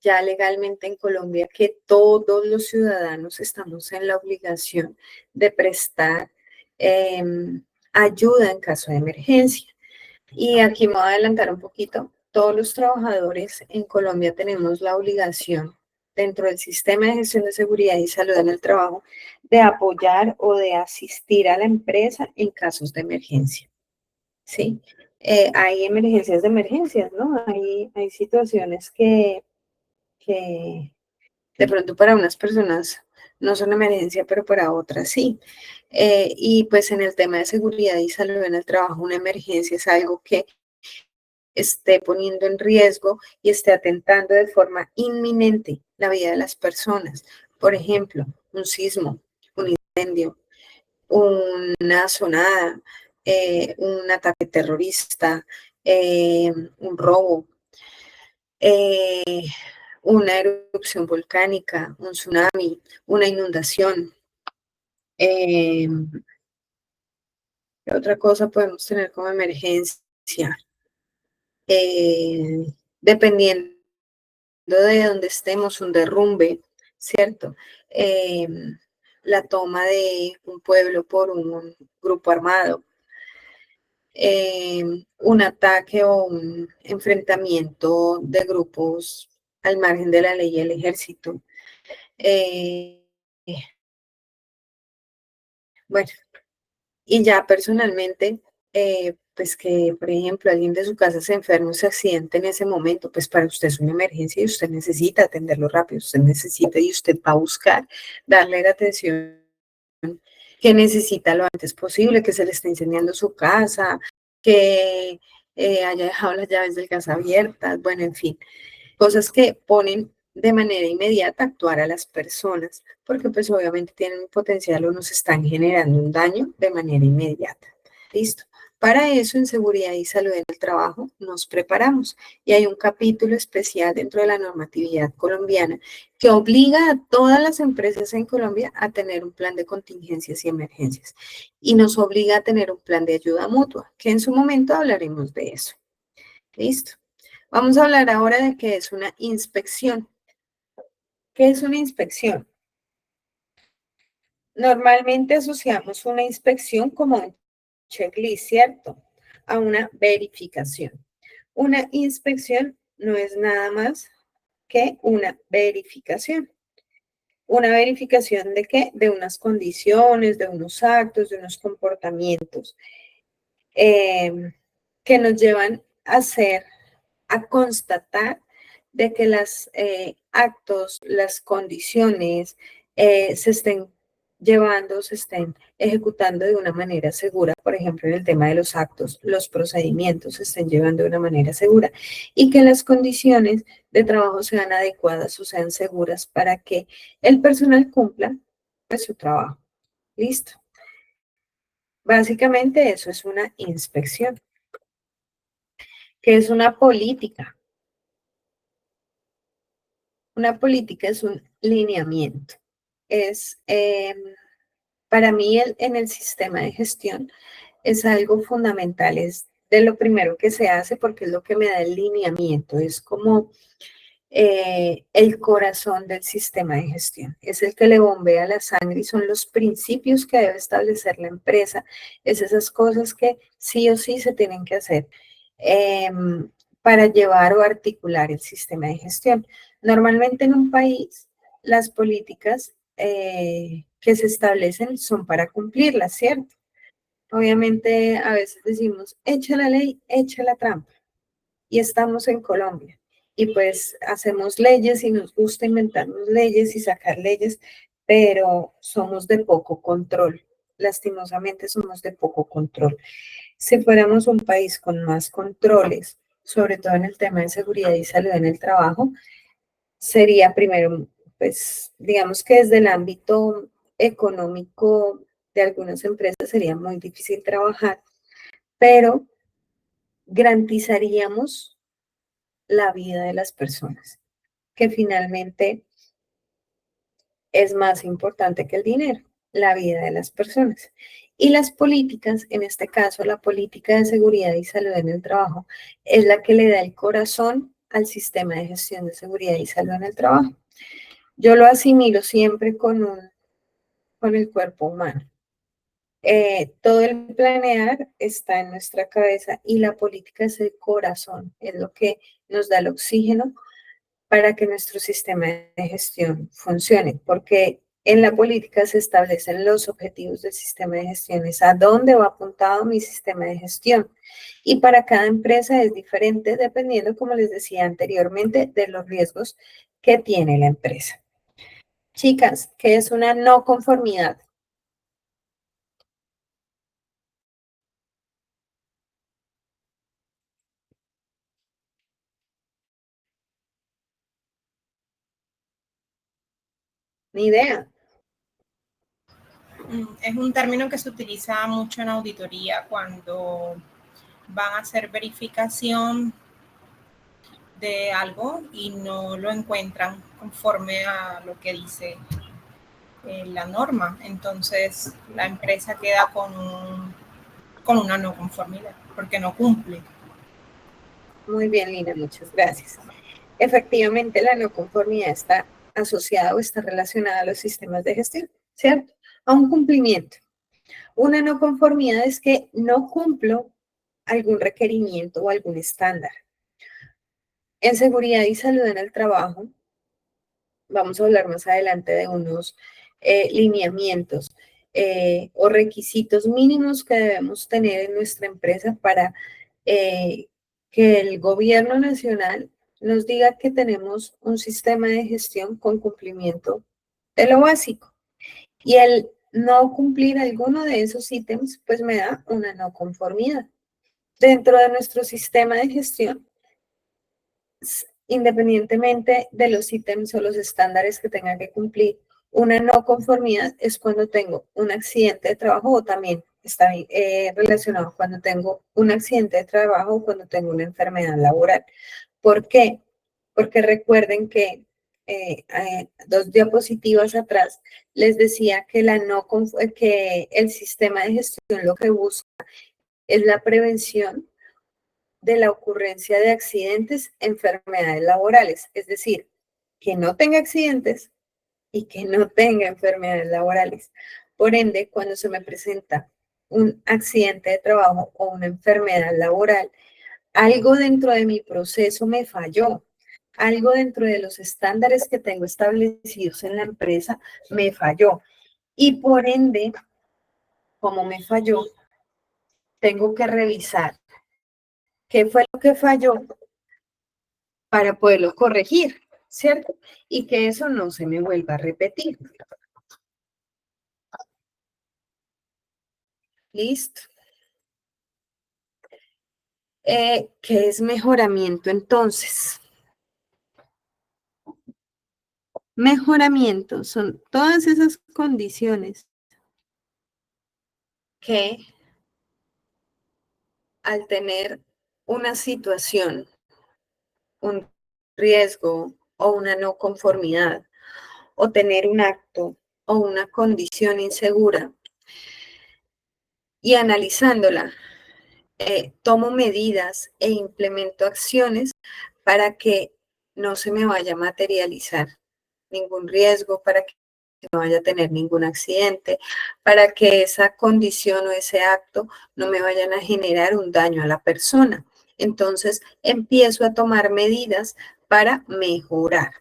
ya legalmente en Colombia que todos los ciudadanos estamos en la obligación de prestar ayuda en caso de emergencia. Y aquí me voy a adelantar un poquito. Todos los trabajadores en Colombia tenemos la obligación dentro del sistema de gestión de seguridad y salud en el trabajo de apoyar o de asistir a la empresa en casos de emergencia. ¿Sí? Hay emergencias de emergencias, ¿no? Hay situaciones que de pronto para unas personas no son emergencia, pero para otras sí. Y pues en el tema de seguridad y salud en el trabajo, una emergencia es algo que esté poniendo en riesgo y esté atentando de forma inminente la vida de las personas. Por ejemplo, un sismo, un incendio, una sonada, un ataque terrorista, un robo, una erupción volcánica, un tsunami, una inundación. ¿Qué otra cosa podemos tener como emergencia? Dependiendo de donde estemos, un derrumbe, ¿cierto? La toma de un pueblo por un grupo armado, un ataque o un enfrentamiento de grupos al margen de la ley y el ejército. Bueno, y ya personalmente, pues que, por ejemplo, alguien de su casa se enferma o se accidente en ese momento, pues para usted es una emergencia y usted necesita atenderlo rápido, usted necesita y usted va a buscar darle la atención que necesita lo antes posible, que se le esté incendiando su casa, que haya dejado las llaves del gas abiertas, bueno, en fin, cosas que ponen de manera inmediata a actuar a las personas, porque pues obviamente tienen un potencial o nos están generando un daño de manera inmediata. Listo. Para eso, en seguridad y salud en el trabajo, nos preparamos y hay un capítulo especial dentro de la normatividad colombiana que obliga a todas las empresas en Colombia a tener un plan de contingencias y emergencias y nos obliga a tener un plan de ayuda mutua, que en su momento hablaremos de eso. Listo. Vamos a hablar ahora de qué es una inspección. ¿Qué es una inspección? Normalmente asociamos una inspección como un checklist, ¿cierto? A una verificación. Una inspección no es nada más que una verificación. ¿Una verificación de qué? De unas condiciones, de unos actos, de unos comportamientos que nos llevan a constatar de que los actos, las condiciones se estén llevando, se estén ejecutando de una manera segura. Por ejemplo, en el tema de los actos, los procedimientos se estén llevando de una manera segura y que las condiciones de trabajo sean adecuadas o sean seguras para que el personal cumpla pues, su trabajo. Listo. Básicamente eso es una inspección, que es una política. Una política es un lineamiento. Es, para mí, en el sistema de gestión es algo fundamental, es de lo primero que se hace porque es lo que me da el lineamiento, es como el corazón del sistema de gestión, es el que le bombea la sangre y son los principios que debe establecer la empresa, es esas cosas que sí o sí se tienen que hacer para llevar o articular el sistema de gestión. Normalmente en un país las políticas que se establecen son para cumplirlas, ¿cierto? Obviamente a veces decimos, echa la ley, echa la trampa y estamos en Colombia. Y pues hacemos leyes y nos gusta inventarnos leyes y sacar leyes, pero somos de poco control. Lastimosamente somos de poco control. Si fuéramos un país con más controles, sobre todo en el tema de seguridad y salud en el trabajo, sería primero, pues digamos que desde el ámbito económico de algunas empresas sería muy difícil trabajar, pero garantizaríamos la vida de las personas, que finalmente es más importante que el dinero, la vida de las personas. Y las políticas, en este caso la política de seguridad y salud en el trabajo, es la que le da el corazón al sistema de gestión de seguridad y salud en el trabajo. Yo lo asimilo siempre con el cuerpo humano. Todo el planear está en nuestra cabeza y la política es el corazón, es lo que nos da el oxígeno para que nuestro sistema de gestión funcione, porque en la política se establecen los objetivos del sistema de gestión, es a dónde va apuntado mi sistema de gestión. Y para cada empresa es diferente dependiendo, como les decía anteriormente, de los riesgos que tiene la empresa. Chicas, ¿qué es una no conformidad? Ni idea. Es un término que se utiliza mucho en auditoría cuando van a hacer verificación de algo y no lo encuentran conforme a lo que dice la norma. Entonces la empresa queda con una no conformidad porque no cumple. Muy bien, Lina, muchas gracias. Efectivamente, la no conformidad está asociada o está relacionada a los sistemas de gestión, ¿cierto? A un cumplimiento. Una no conformidad es que no cumplo algún requerimiento o algún estándar. En seguridad y salud en el trabajo, vamos a hablar más adelante de unos lineamientos o requisitos mínimos que debemos tener en nuestra empresa para que el gobierno nacional nos diga que tenemos un sistema de gestión con cumplimiento de lo básico. Y el no cumplir alguno de esos ítems, pues me da una no conformidad. Dentro de nuestro sistema de gestión, independientemente de los ítems o los estándares que tenga que cumplir, una no conformidad es cuando tengo un accidente de trabajo o también está relacionado cuando tengo un accidente de trabajo o cuando tengo una enfermedad laboral. ¿Por qué? Porque recuerden que 2 diapositivas atrás les decía que, que el sistema de gestión lo que busca es la prevención de la ocurrencia de accidentes, enfermedades laborales, es decir, que no tenga accidentes y que no tenga enfermedades laborales. Por ende, cuando se me presenta un accidente de trabajo o una enfermedad laboral, algo dentro de mi proceso me falló, algo dentro de los estándares que tengo establecidos en la empresa me falló. Y por ende, como me falló, tengo que revisar qué fue lo que falló para poderlo corregir, ¿cierto? Y que eso no se me vuelva a repetir. Listo. ¿Qué es mejoramiento entonces? Mejoramiento son todas esas condiciones que al tener una situación, un riesgo o una no conformidad, o tener un acto o una condición insegura, y analizándola, tomo medidas e implemento acciones para que no se me vaya a materializar ningún riesgo, para que no vaya a tener ningún accidente, para que esa condición o ese acto no me vayan a generar un daño a la persona. Entonces, empiezo a tomar medidas para mejorar.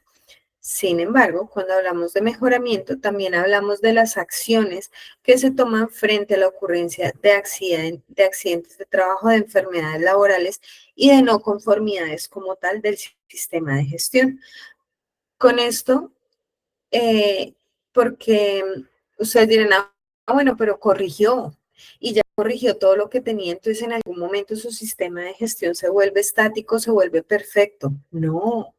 Sin embargo, cuando hablamos de mejoramiento, también hablamos de las acciones que se toman frente a la ocurrencia de accidentes de trabajo, de enfermedades laborales y de no conformidades como tal del sistema de gestión. Con esto, porque ustedes dirán, bueno, pero corrigió y ya corrigió todo lo que tenía, entonces en algún momento su sistema de gestión se vuelve estático, se vuelve perfecto. No,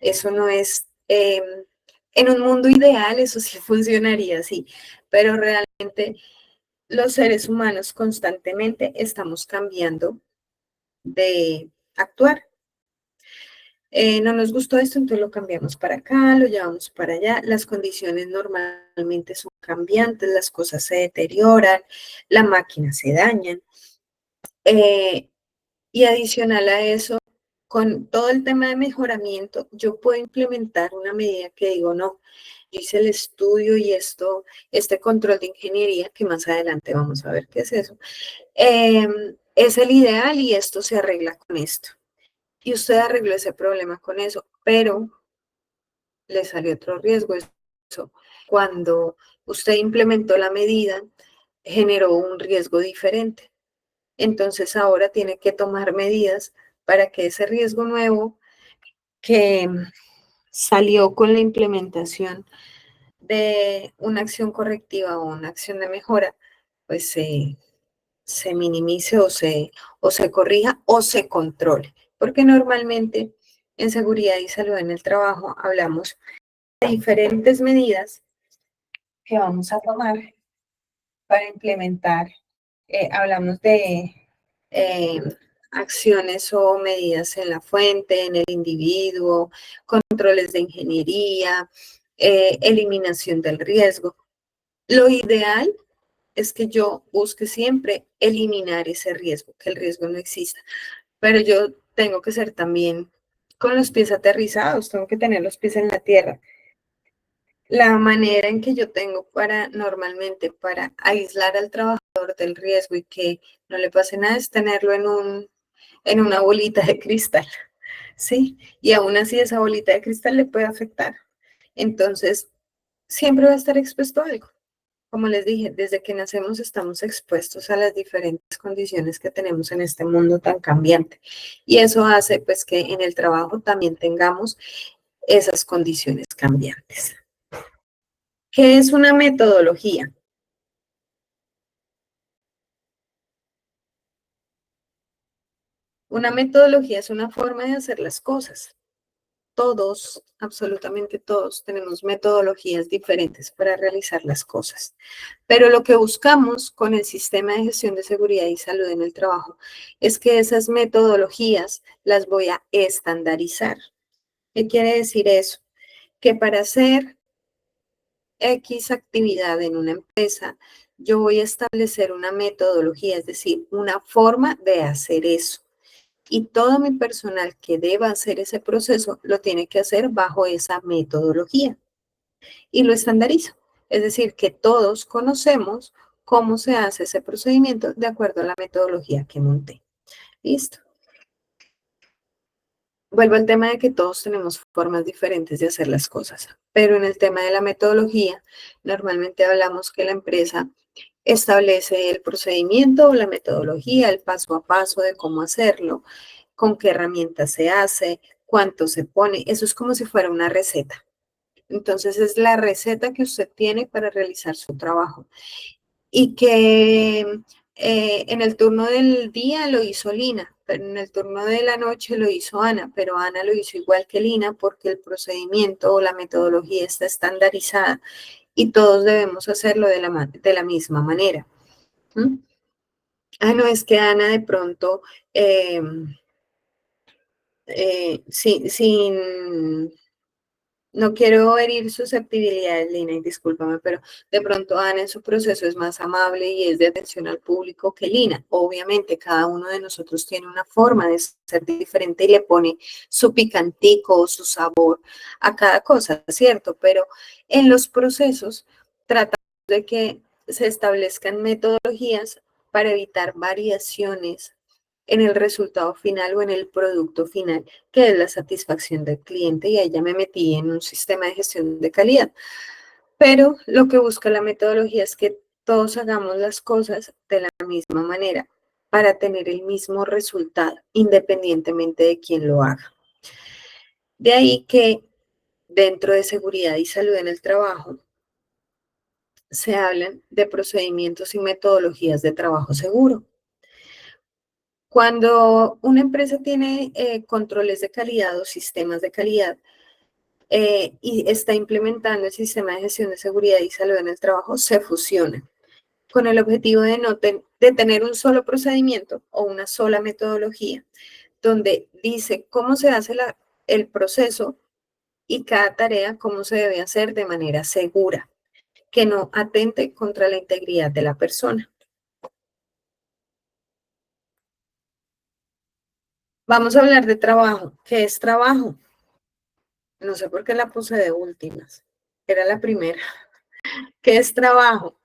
eso no es, en un mundo ideal eso sí funcionaría así, pero realmente los seres humanos constantemente estamos cambiando de actuar. No nos gustó esto, entonces lo cambiamos para acá, lo llevamos para allá. Las condiciones normalmente son cambiantes, las cosas se deterioran, la máquina se daña. Y adicional a eso, con todo el tema de mejoramiento, yo puedo implementar una medida que digo, no, yo hice el estudio y este control de ingeniería, que más adelante vamos a ver qué es eso, es el ideal y esto se arregla con esto. Y usted arregló ese problema con eso, pero le salió otro riesgo. Eso, cuando usted implementó la medida, generó un riesgo diferente. Entonces ahora tiene que tomar medidas para que ese riesgo nuevo que salió con la implementación de una acción correctiva o una acción de mejora, pues se minimice o se corrija o se controle. Porque normalmente en seguridad y salud en el trabajo hablamos de diferentes medidas que vamos a tomar para implementar. Hablamos de acciones o medidas en la fuente, en el individuo, controles de ingeniería, eliminación del riesgo. Lo ideal es que yo busque siempre eliminar ese riesgo, que el riesgo no exista. Pero yo tengo que ser también con los pies aterrizados, tengo que tener los pies en la tierra. La manera en que yo tengo normalmente para aislar al trabajador del riesgo y que no le pase nada es tenerlo en una bolita de cristal, ¿sí? Y aún así esa bolita de cristal le puede afectar. Entonces, siempre va a estar expuesto a algo. Como les dije, desde que nacemos estamos expuestos a las diferentes condiciones que tenemos en este mundo tan cambiante. Y eso hace pues que en el trabajo también tengamos esas condiciones cambiantes. ¿Qué es una metodología? Una metodología es una forma de hacer las cosas. Todos, absolutamente todos, tenemos metodologías diferentes para realizar las cosas. Pero lo que buscamos con el sistema de gestión de seguridad y salud en el trabajo es que esas metodologías las voy a estandarizar. ¿Qué quiere decir eso? Que para hacer X actividad en una empresa, yo voy a establecer una metodología, es decir, una forma de hacer eso. Y todo mi personal que deba hacer ese proceso lo tiene que hacer bajo esa metodología. Y lo estandarizo. Es decir, que todos conocemos cómo se hace ese procedimiento de acuerdo a la metodología que monté. ¿Listo? Vuelvo al tema de que todos tenemos formas diferentes de hacer las cosas, pero en el tema de la metodología, normalmente hablamos que la empresa establece el procedimiento o la metodología, el paso a paso de cómo hacerlo, con qué herramientas se hace, cuánto se pone. Eso es como si fuera una receta. Entonces es la receta que usted tiene para realizar su trabajo. Y que en el turno del día lo hizo Lina, pero en el turno de la noche lo hizo Ana, pero Ana lo hizo igual que Lina porque el procedimiento o la metodología está estandarizada y todos debemos hacerlo de la misma manera. ¿Mm? Ah, no, es que Ana de pronto, sin no quiero herir susceptibilidades, Lina, y discúlpame, pero de pronto Ana en su proceso es más amable y es de atención al público que Lina. Obviamente, cada uno de nosotros tiene una forma de ser diferente y le pone su picantico o su sabor a cada cosa, ¿cierto? Pero en los procesos tratamos de que se establezcan metodologías para evitar variaciones en el resultado final o en el producto final, que es la satisfacción del cliente, y ahí ya me metí en un sistema de gestión de calidad. Pero lo que busca la metodología es que todos hagamos las cosas de la misma manera para tener el mismo resultado, independientemente de quién lo haga. De ahí que dentro de seguridad y salud en el trabajo se hablan de procedimientos y metodologías de trabajo seguro. Cuando una empresa tiene controles de calidad o sistemas de calidad y está implementando el sistema de gestión de seguridad y salud en el trabajo, se fusionan con el objetivo de tener un solo procedimiento o una sola metodología donde dice cómo se hace el proceso y cada tarea cómo se debe hacer de manera segura, que no atente contra la integridad de la persona. Vamos a hablar de trabajo. ¿Qué es trabajo? No sé por qué la puse de últimas. Era la primera. ¿Qué es trabajo?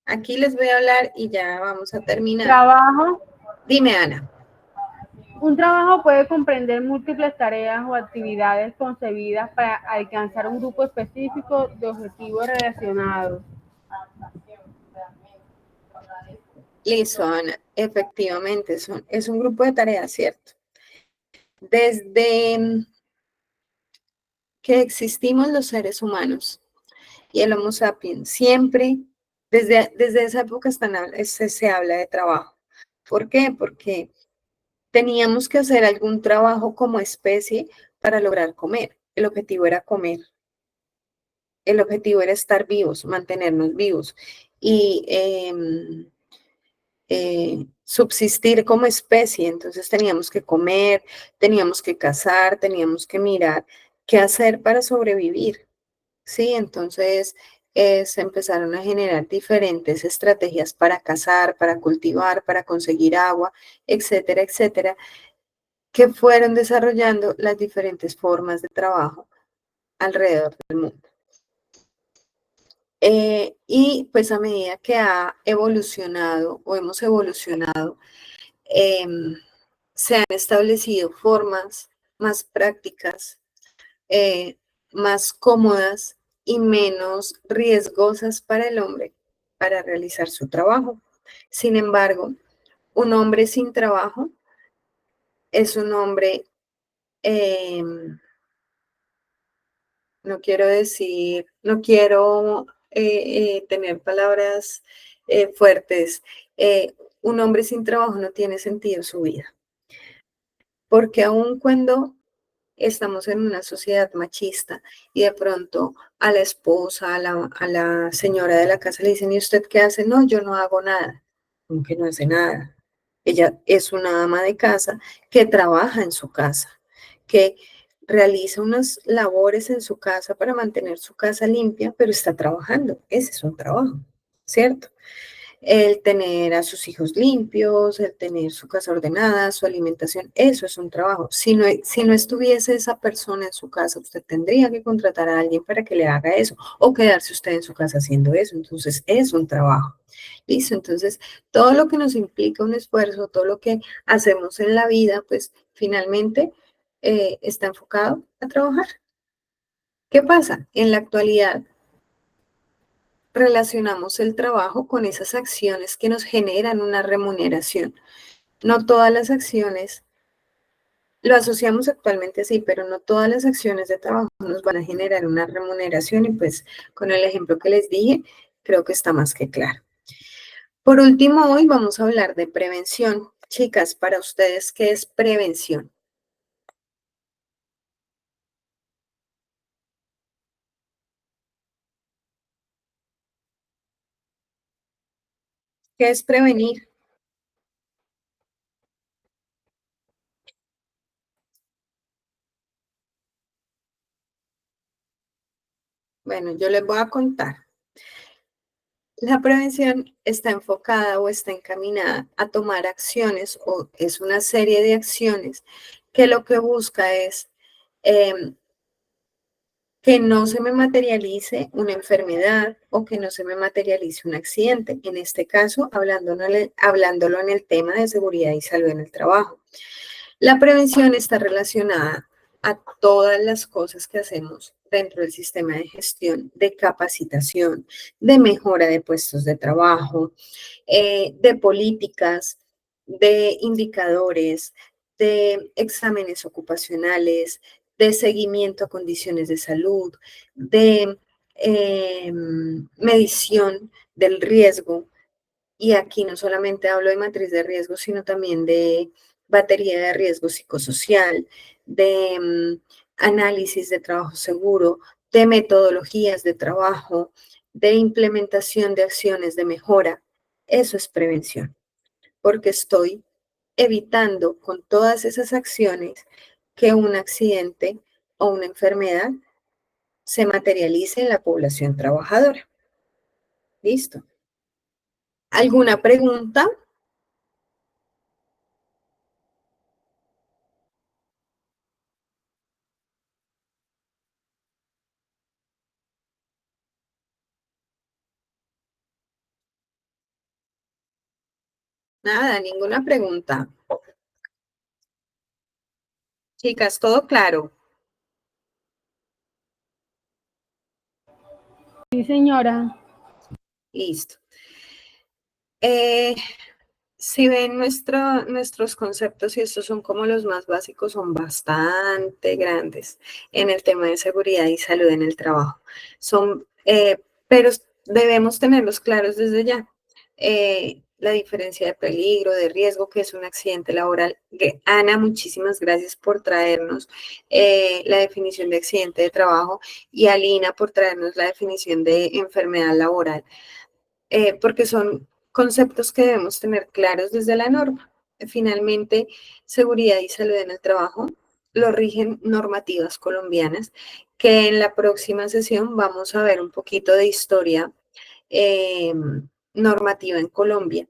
Aquí les voy a hablar y ya vamos a terminar. Trabajo. Dime, Ana. Un trabajo puede comprender múltiples tareas o actividades concebidas para alcanzar un grupo específico de objetivos relacionados. Listo, Ana. Efectivamente, es un grupo de tareas, ¿cierto? Desde que existimos los seres humanos y el Homo sapiens, siempre, desde esa época se habla de trabajo. ¿Por qué? Porque teníamos que hacer algún trabajo como especie para lograr comer. el objetivo era comer, el objetivo era estar vivos, mantenernos vivos y subsistir como especie. Entonces teníamos que comer, teníamos que cazar, teníamos que mirar qué hacer para sobrevivir, ¿sí? Entonces se empezaron a generar diferentes estrategias para cazar, para cultivar, para conseguir agua, etcétera, etcétera, que fueron desarrollando las diferentes formas de trabajo alrededor del mundo. Y pues a medida que ha evolucionado o hemos evolucionado, se han establecido formas más prácticas, más cómodas y menos riesgosas para el hombre para realizar su trabajo. Sin embargo, un hombre sin trabajo es un hombre, no quiero decir, no quiero tener palabras fuertes, un hombre sin trabajo no tiene sentido su vida. Porque aun cuando estamos en una sociedad machista y de pronto a la esposa, a la señora de la casa le dicen, ¿y usted qué hace? No, yo no hago nada, aunque no hace nada. Ella es una ama de casa que trabaja en su casa, que realiza unas labores en su casa para mantener su casa limpia, pero está trabajando. Ese es un trabajo, ¿cierto? El tener a sus hijos limpios, el tener su casa ordenada, su alimentación, eso es un trabajo. Si no estuviese esa persona en su casa, usted tendría que contratar a alguien para que le haga eso o quedarse usted en su casa haciendo eso. Entonces, es un trabajo. ¿Listo? Entonces, todo lo que nos implica un esfuerzo, todo lo que hacemos en la vida, pues finalmente está enfocado a trabajar. ¿Qué pasa? En la actualidad, relacionamos el trabajo con esas acciones que nos generan una remuneración. No todas las acciones, lo asociamos actualmente así, pero no todas las acciones de trabajo nos van a generar una remuneración y pues con el ejemplo que les dije, creo que está más que claro. Por último, hoy vamos a hablar de prevención. Chicas, para ustedes, ¿qué es prevención? ¿Qué es prevenir? Bueno, yo les voy a contar. La prevención está enfocada o está encaminada a tomar acciones o es una serie de acciones que lo que busca es que no se me materialice una enfermedad o que no se me materialice un accidente. En este caso, hablándolo en el tema de seguridad y salud en el trabajo. La prevención está relacionada a todas las cosas que hacemos dentro del sistema de gestión, de capacitación, de mejora de puestos de trabajo, de políticas, de indicadores, de exámenes ocupacionales, de seguimiento a condiciones de salud, de medición del riesgo. Y aquí no solamente hablo de matriz de riesgo, sino también de batería de riesgo psicosocial, de análisis de trabajo seguro, de metodologías de trabajo, de implementación de acciones de mejora. Eso es prevención, porque estoy evitando con todas esas acciones que un accidente o una enfermedad se materialice en la población trabajadora. ¿Listo? ¿Alguna pregunta? Nada, ninguna pregunta. Chicas, ¿todo claro? Sí, señora. Listo. Si ven nuestros conceptos, y estos son como los más básicos, son bastante grandes en el tema de seguridad y salud en el trabajo. Pero debemos tenerlos claros desde ya. la diferencia de peligro, de riesgo, que es un accidente laboral. Ana, muchísimas gracias por traernos la definición de accidente de trabajo y a Lina por traernos la definición de enfermedad laboral, porque son conceptos que debemos tener claros desde la norma. Finalmente, seguridad y salud en el trabajo lo rigen normativas colombianas, que en la próxima sesión vamos a ver un poquito de historia normativa en Colombia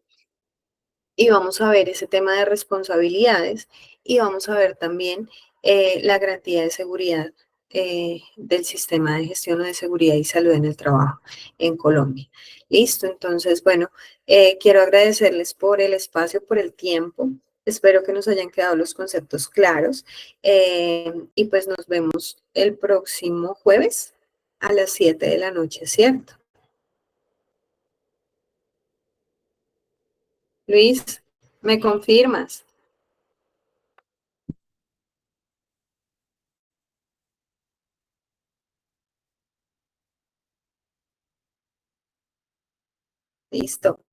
y vamos a ver ese tema de responsabilidades y vamos a ver también la garantía de seguridad del sistema de gestión de seguridad y salud en el trabajo en Colombia. Listo, entonces, bueno, quiero agradecerles por el espacio, por el tiempo. Espero que nos hayan quedado los conceptos claros y pues nos vemos el próximo jueves a las 7 de la noche, ¿cierto? Luis, ¿me confirmas? Listo.